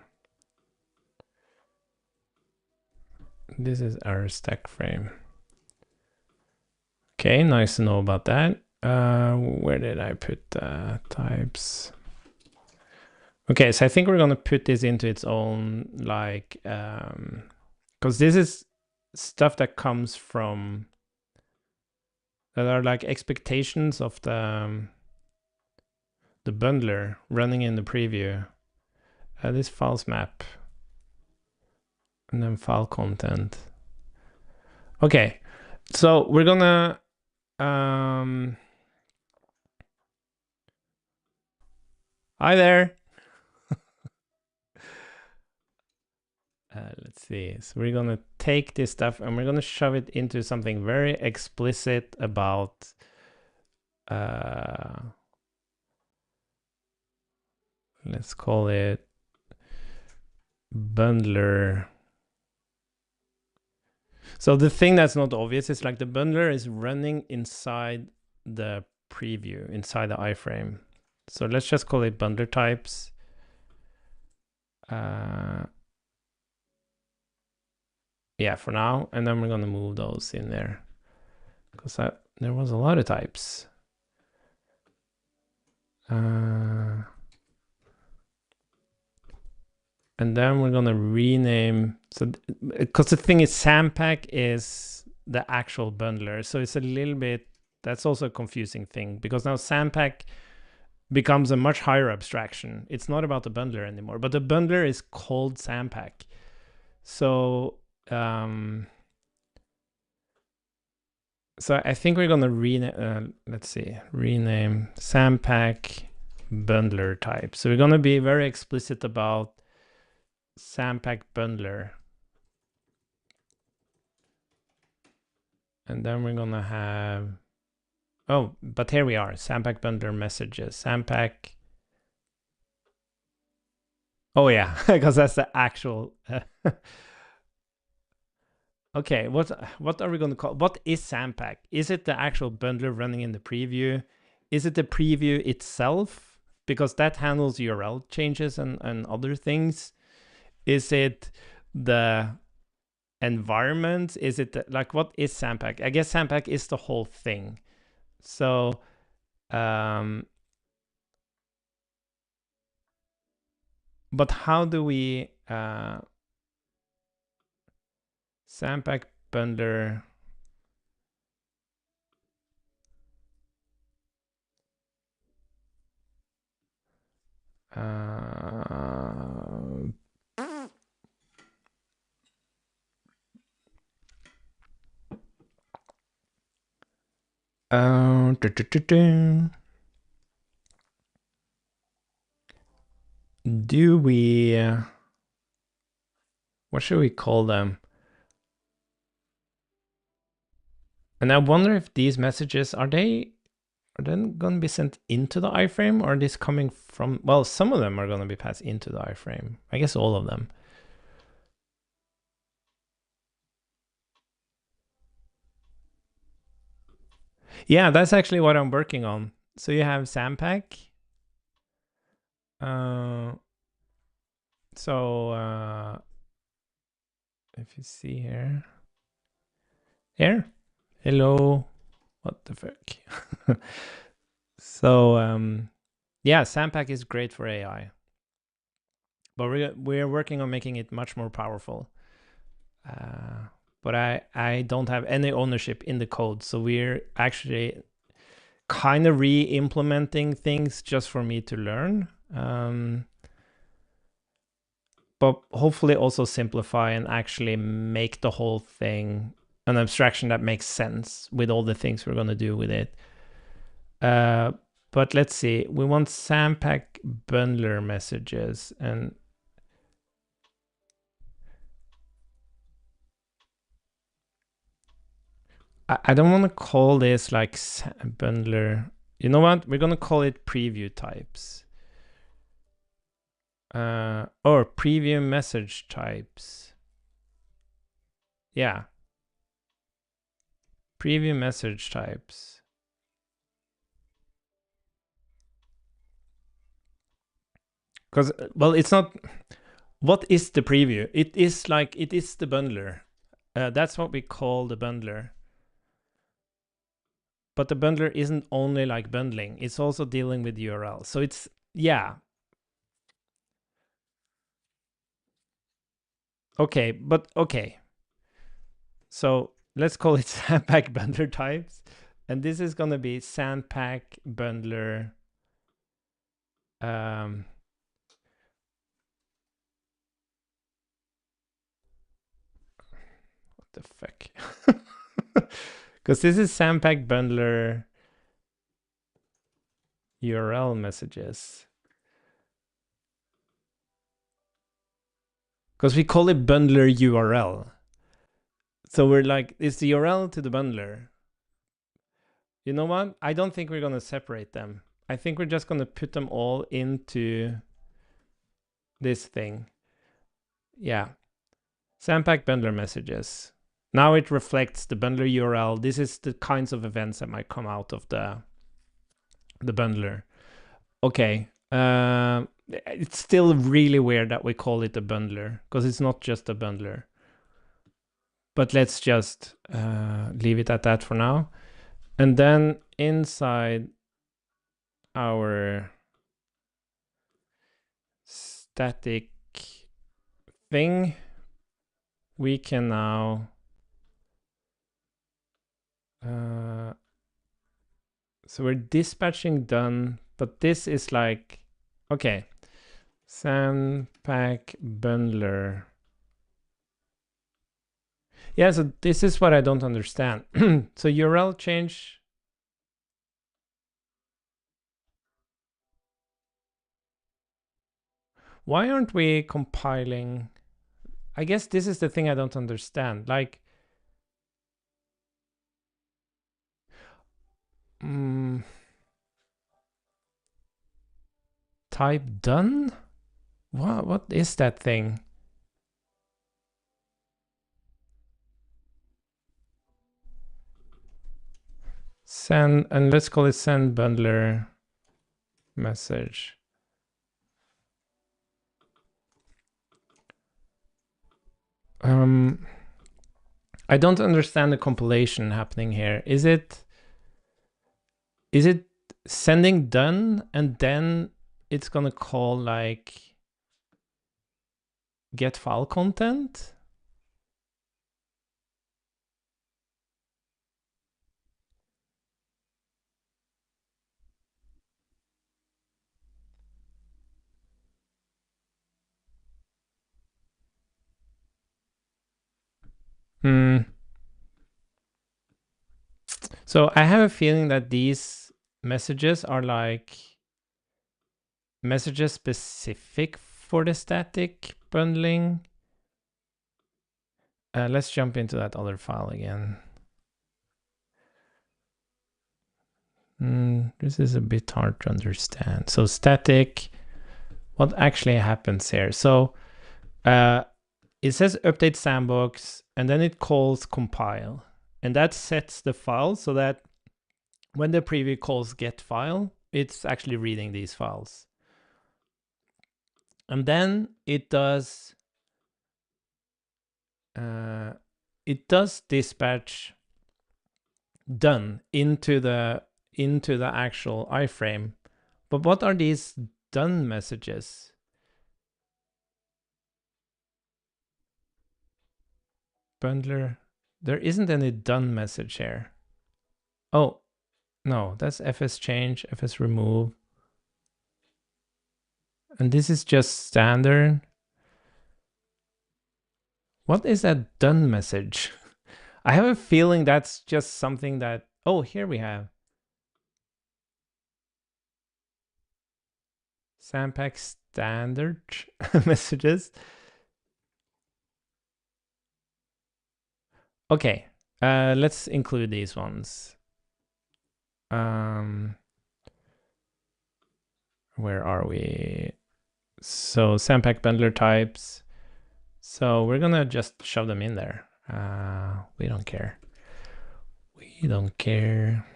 This is our stack frame. Okay, nice to know about that. Where did I put the types? Okay, so I think we're gonna put this into its own, like, because this is stuff that comes from, that are like expectations of the bundler running in the preview. This files map, and then file content. Okay, so we're gonna hi there. Let's see. So we're gonna take this stuff and we're gonna shove it into something very explicit about let's call it bundler. So the thing that's not obvious is like the bundler is running inside the preview, inside the iframe. So let's just call it bundler types. Yeah, for now. And then we're going to move those in there because there was a lot of types. And then we're going to rename. So because the thing is, Sandpack is the actual bundler. So it's a little bit, that's also a confusing thing because now Sandpack becomes a much higher abstraction. It's not about the bundler anymore, but the bundler is called Sandpack. So so I think we're gonna rename, let's see, rename Sandpack bundler type. So we're gonna be very explicit about Sandpack bundler. And then we're gonna have, oh, but here we are, Sandpack bundler messages, Sandpack. Oh yeah, because that's the actual, okay, what are we going to call? What is Sandpack? Is it the actual bundler running in the preview? Is it the preview itself? Because that handles URL changes and other things. Is it the environment? Is it like, what is Sandpack? I guess Sandpack is the whole thing. So but how do we Sandpack bundler? Do we, what should we call them? And I wonder if these messages, are they going to be sent into the iframe, or are these coming from, well, some of them are going to be passed into the iframe. I guess all of them. Yeah, that's actually what I'm working on. So you have Sandpack. If you see here, hello, what the fuck? So yeah, Sandpack is great for AI, but we're working on making it much more powerful. but I don't have any ownership in the code. So we're actually kind of re-implementing things just for me to learn. But hopefully also simplify and actually make the whole thing an abstraction that makes sense with all the things we're going to do with it. But let's see, we want Sandpack bundler messages, and I don't want to call this like bundler. You know what? We're going to call it preview types. Or preview message types. Yeah. Preview message types. Because, well, it's not... What is the preview? It is like, it is the bundler. That's what we call the bundler. But the bundler isn't only like bundling. It's also dealing with URL. So it's, yeah. Okay, but okay. So let's call it Sandpack bundler types. And this is going to be Sandpack bundler. What the fuck? Because this is Sandpack bundler URL messages. Because we call it bundler URL. So we're like, it's the URL to the bundler. You know what? I don't think we're going to separate them. I think we're just going to put them all into this thing. Yeah. Sandpack bundler messages. Now it reflects the bundler URL. This is the kinds of events that might come out of the bundler. Okay. It's still really weird that we call it a bundler, because it's not just a bundler. But let's just leave it at that for now. And then inside our static thing, we can now so we're dispatching done, but this is like, okay, Sandpack bundler. Yeah, so this is what I don't understand. So URL change. Why aren't we compiling? I guess this is the thing I don't understand. Like, type done? What is that thing? Send, and let's call it send bundler message. I don't understand the compilation happening here. Is it sending done and then it's gonna call like get file content? So I have a feeling that these messages are like messages specific for the static bundling. Let's jump into that other file again. This is a bit hard to understand. So static, what actually happens here? So it says update sandbox, and then it calls compile. And that sets the file so that when the preview calls get file, it's actually reading these files. And then it does dispatch done into the actual iframe. But what are these done messages? bundler. There isn't any done message here. Oh, no, that's fs change, fs remove. And this is just standard. What is that done message? I have a feeling that's just something that, oh, here we have Sandpack standard messages. Okay, let's include these ones. Where are we? So Sandpack bundler types. So we're gonna just shove them in there. We don't care. We don't care.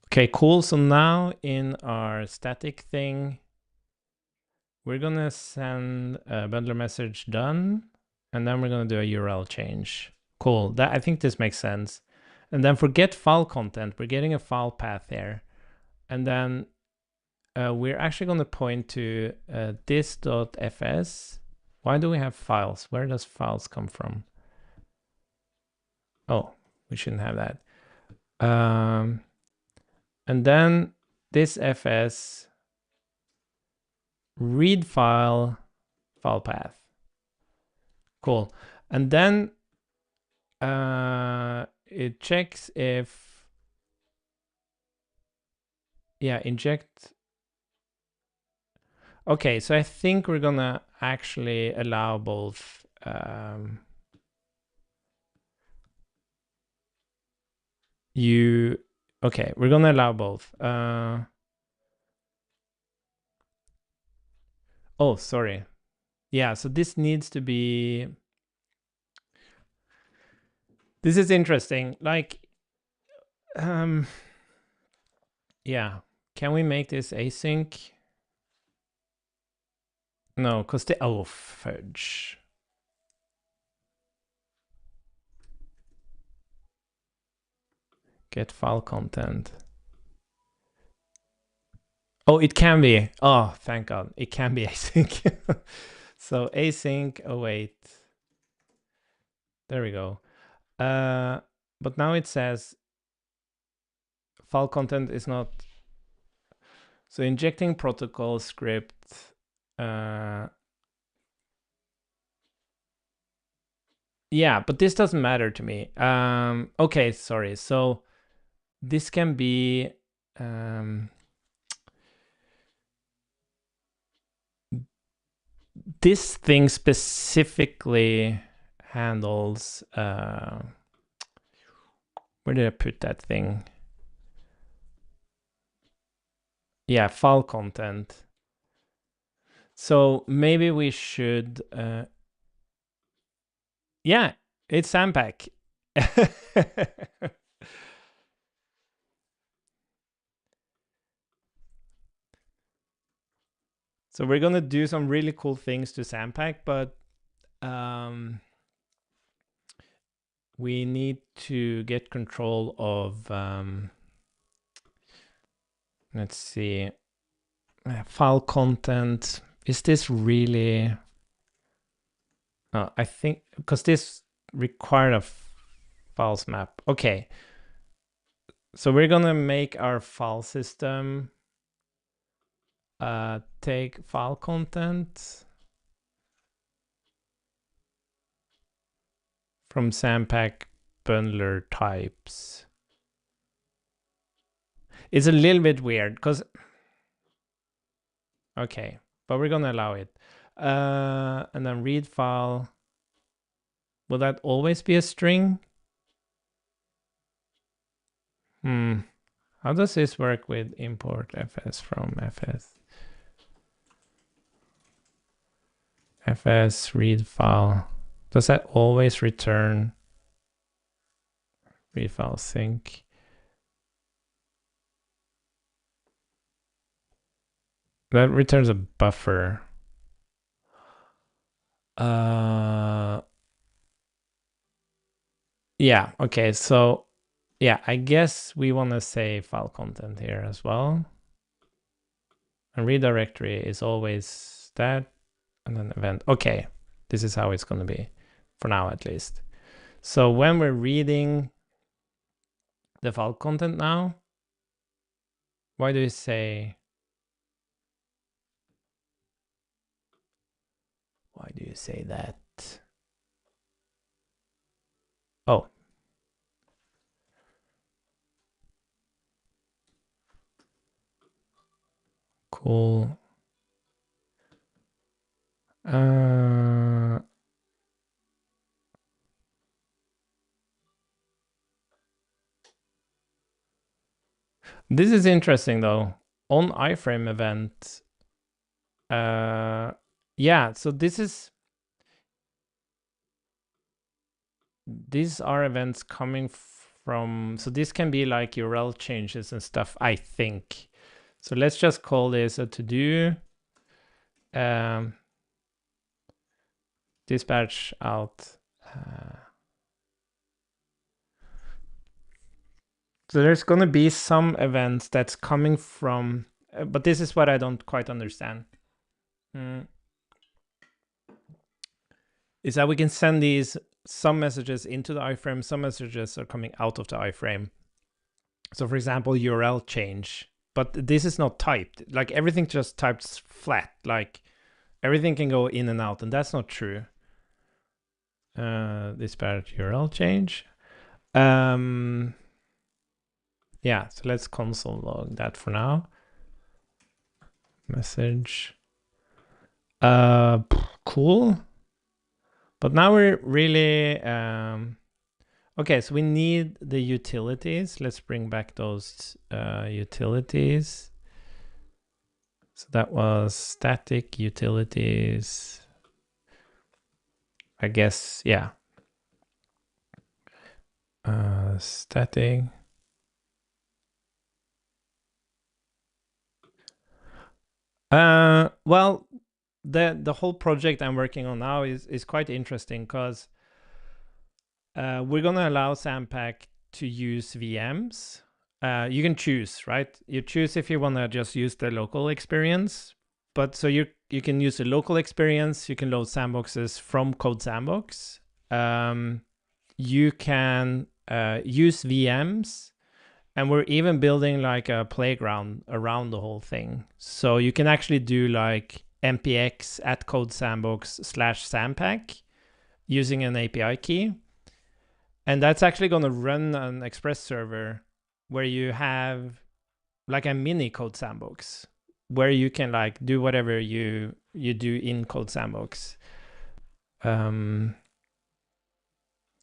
Okay, cool. So now in our static thing, we're gonna send a bundler message done, and then we're gonna do a URL change. Cool. That, I think this makes sense. And then for get file content, we're getting a file path here. And then we're actually going to point to this.fs. Why do we have files? Where does files come from? Oh, we shouldn't have that. And then this fs read file path. Cool. And then it checks if, yeah, inject. Okay, so I think we're gonna actually allow both. Okay, we're gonna allow both. Oh, sorry. Yeah, so this needs to be. This is interesting. Like, yeah, can we make this async? No, because the, oh, fudge. Get file content. Oh, it can be. Oh, thank God. It can be async. So async, oh wait. There we go. But now it says file content is not. So injecting protocol script. Yeah, but this doesn't matter to me. Okay, sorry. So this can be this thing specifically handles where did I put that thing? Yeah, file content. So maybe we should yeah, it's Sandpack. So we're gonna do some really cool things to Sandpack, but we need to get control of let's see, file content. Is this really? I think because this required a files map. Okay, so we're gonna make our file system take file content from Sandpack bundler types. It's a little bit weird because, okay, but we're gonna allow it. And then read file. Will that always be a string? How does this work with import fs from fs? Fs read file. Does that always return read file sync? That returns a buffer. Yeah, okay, so yeah, I guess we want to say file content here as well. And read directory is always that, and then event. Okay, this is how it's going to be. for now at least. So when we're reading the file content now, why do you say that? Oh. Cool. This is interesting though. On iframe event, yeah, so these are events coming from, so this can be like URL changes and stuff, I think. So let's just call this a to-do, dispatch out. So there's going to be some events that's coming from, but this is what I don't quite understand. Is that we can send some messages into the iframe, some messages are coming out of the iframe. So for example, URL change, but this is not typed. Like everything just types flat, like everything can go in and out, and that's not true. Dispatch URL change. Yeah, so let's console log that for now. Message. Cool. But now we're really, okay, so we need the utilities. Let's bring back those utilities. So that was static utilities. I guess, yeah. Static. Well, the whole project I'm working on now is quite interesting because we're gonna allow Sandpack to use VMs. You can choose, right? You choose if you wanna just use the local experience, but so you can use the local experience. You can load sandboxes from CodeSandbox. You can use VMs. And we're even building like a playground around the whole thing. So you can actually do like npx at CodeSandbox/Sandpack using an API key. And that's actually going to run an Express server where you have like a mini CodeSandbox where you can like do whatever you do in CodeSandbox.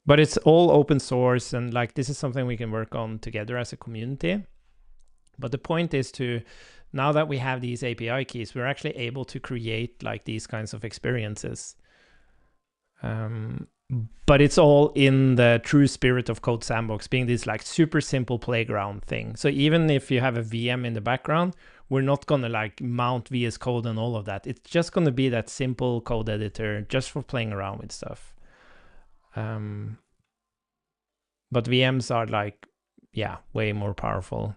But it's all open source, and like this is something we can work on together as a community. But the point is to, now that we have these API keys, we're actually able to create like these kinds of experiences. But it's all in the true spirit of CodeSandbox, being this like super simple playground thing. So even if you have a VM in the background, we're not gonna like mount VS Code and all of that. It's just gonna be that simple code editor just for playing around with stuff. But VMs are like, yeah, way more powerful.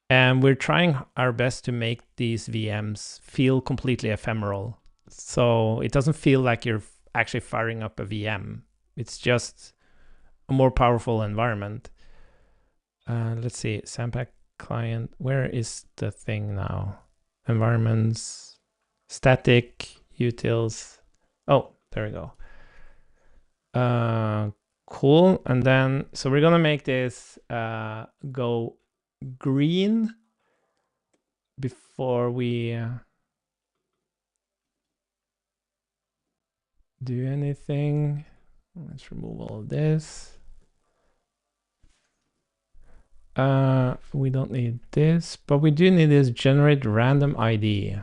And we're trying our best to make these VMs feel completely ephemeral. So it doesn't feel like you're actually firing up a VM. It's just a more powerful environment. Let's see, Sandpack client, where is the thing now? Environments, static, utils. Oh, there we go. Cool. And then, so we're gonna make this go green before we do anything. Let's remove all of this. We don't need this, but we do need this generate random ID.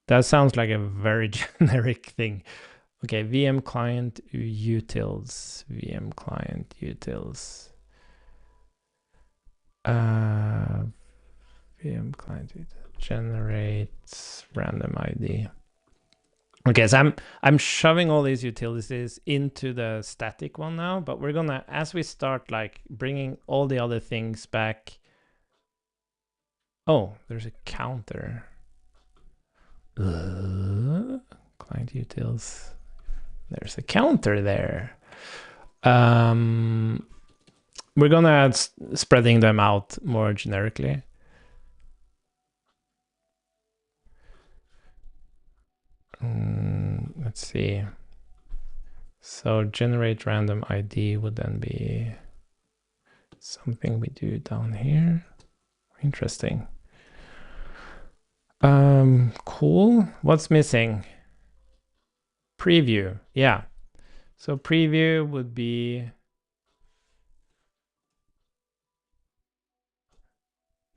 That sounds like a very generic thing. Okay, VM client utils, VM client utils. VM client generates random ID. Okay, so I'm shoving all these utilities into the static one now, but we're gonna, as we start like bringing all the other things back. Oh, there's a counter. Client utils. There's a counter there. We're gonna add spreading them out more generically. Let's see. So generate random ID would then be something we do down here. Interesting. Cool. What's missing? Preview. Yeah. So preview would be.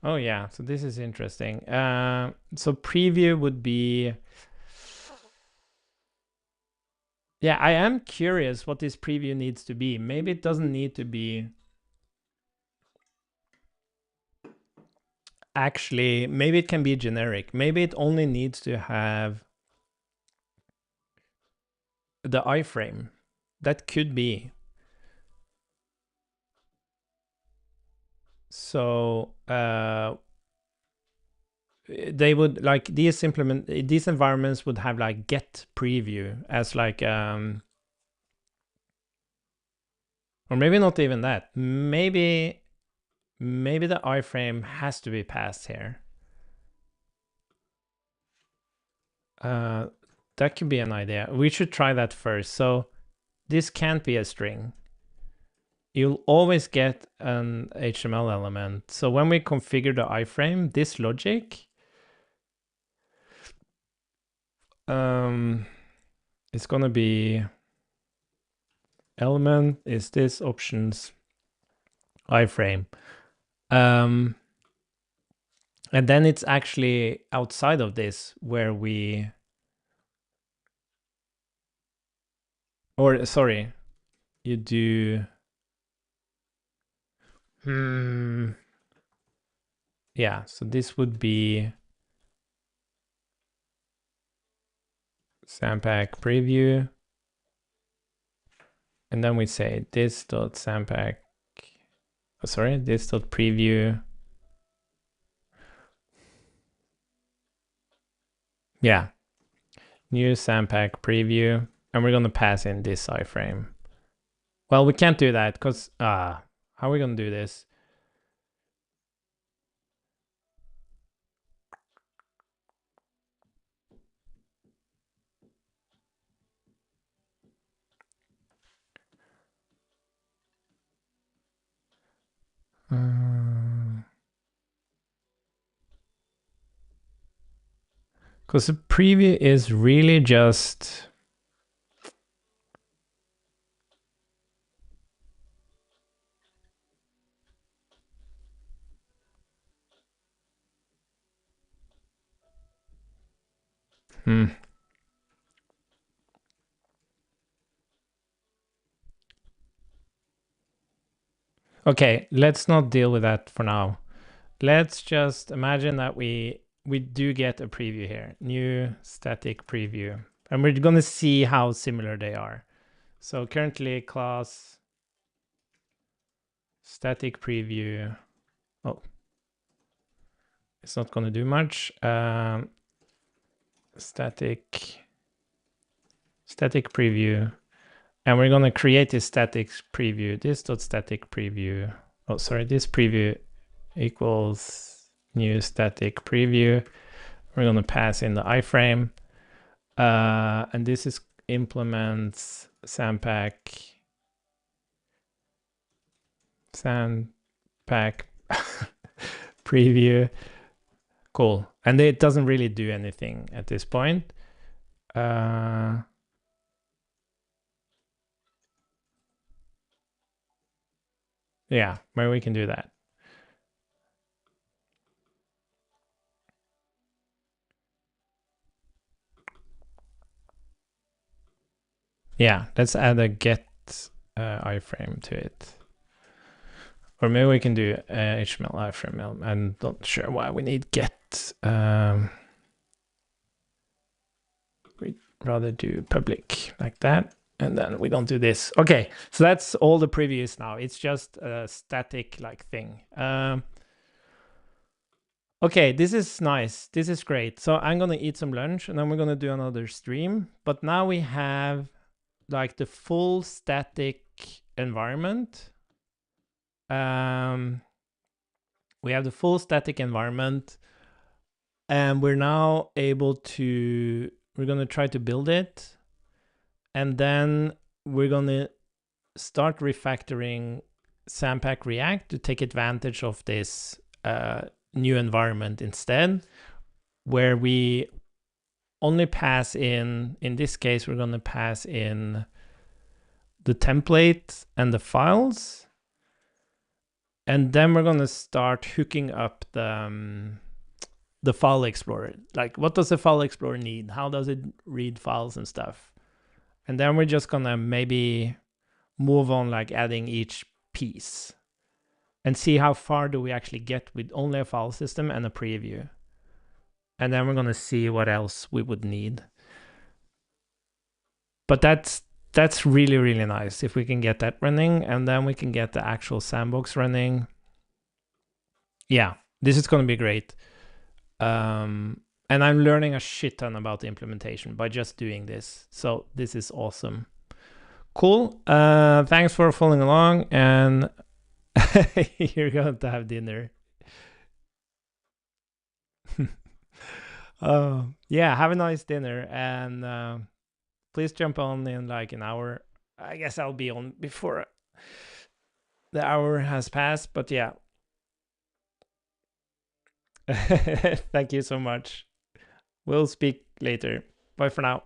Oh yeah. So this is interesting. So preview would be. Yeah, I am curious what this preview needs to be. Maybe it doesn't need to be. Actually, maybe it can be generic. Maybe it only needs to have the iframe. That could be. So they would like these environments would have like get preview as like or maybe not even that. Maybe the iframe has to be passed here. That could be an idea. We should try that first. So this can't be a string. You'll always get an HTML element. So when we configure the iframe, this logic it's gonna be element is this options iframe. And then it's actually outside of this where we, or sorry, you do, yeah, so this would be Sandpack preview. And then we say this.sandpack, sorry, this.preview. Yeah, new Sandpack preview. And we're going to pass in this iframe. Well, we can't do that because, how are we going to do this? Because the preview is really just Okay, let's not deal with that for now. Let's just imagine that we do get a preview here, new static preview, and we're going to see how similar they are. So currently class static preview. Oh, it's not going to do much. Static preview. And we're going to create this static preview, this.static preview. Oh, sorry, this preview equals new static preview. We're going to pass in the iframe. And this is implements Sandpack preview. Cool. And it doesn't really do anything at this point. Yeah, maybe we can do that. Yeah, let's add a get iframe to it. Or maybe we can do HTML iframe. I'm not sure why we need get. We'd rather do public like that. And then we don't do this. Okay, so that's all the previews now. It's just a static like thing. Okay, this is nice. This is great. So I'm going to eat some lunch and then we're going to do another stream. But now we have like the full static environment. We have the full static environment, and we're now able to, we're going to try to build it, and then we're going to start refactoring Sandpack React to take advantage of this new environment instead, where we only pass in this case, we're going to pass in the template and the files. And then we're going to start hooking up the file explorer. Like, what does the file explorer need? How does it read files and stuff? And then we're just going to maybe move on, like adding each piece and see how far do we actually get with only a file system and a preview. And then we're going to see what else we would need. But that's really, really nice if we can get that running, and then we can get the actual sandbox running. Yeah, this is going to be great. And I'm learning a shit ton about the implementation by just doing this. So this is awesome. Cool. Thanks for following along, and you're going to have dinner. Yeah, have a nice dinner, and please jump on in like an hour. I guess I'll be on before the hour has passed, but yeah. Thank you so much. We'll speak later. Bye for now.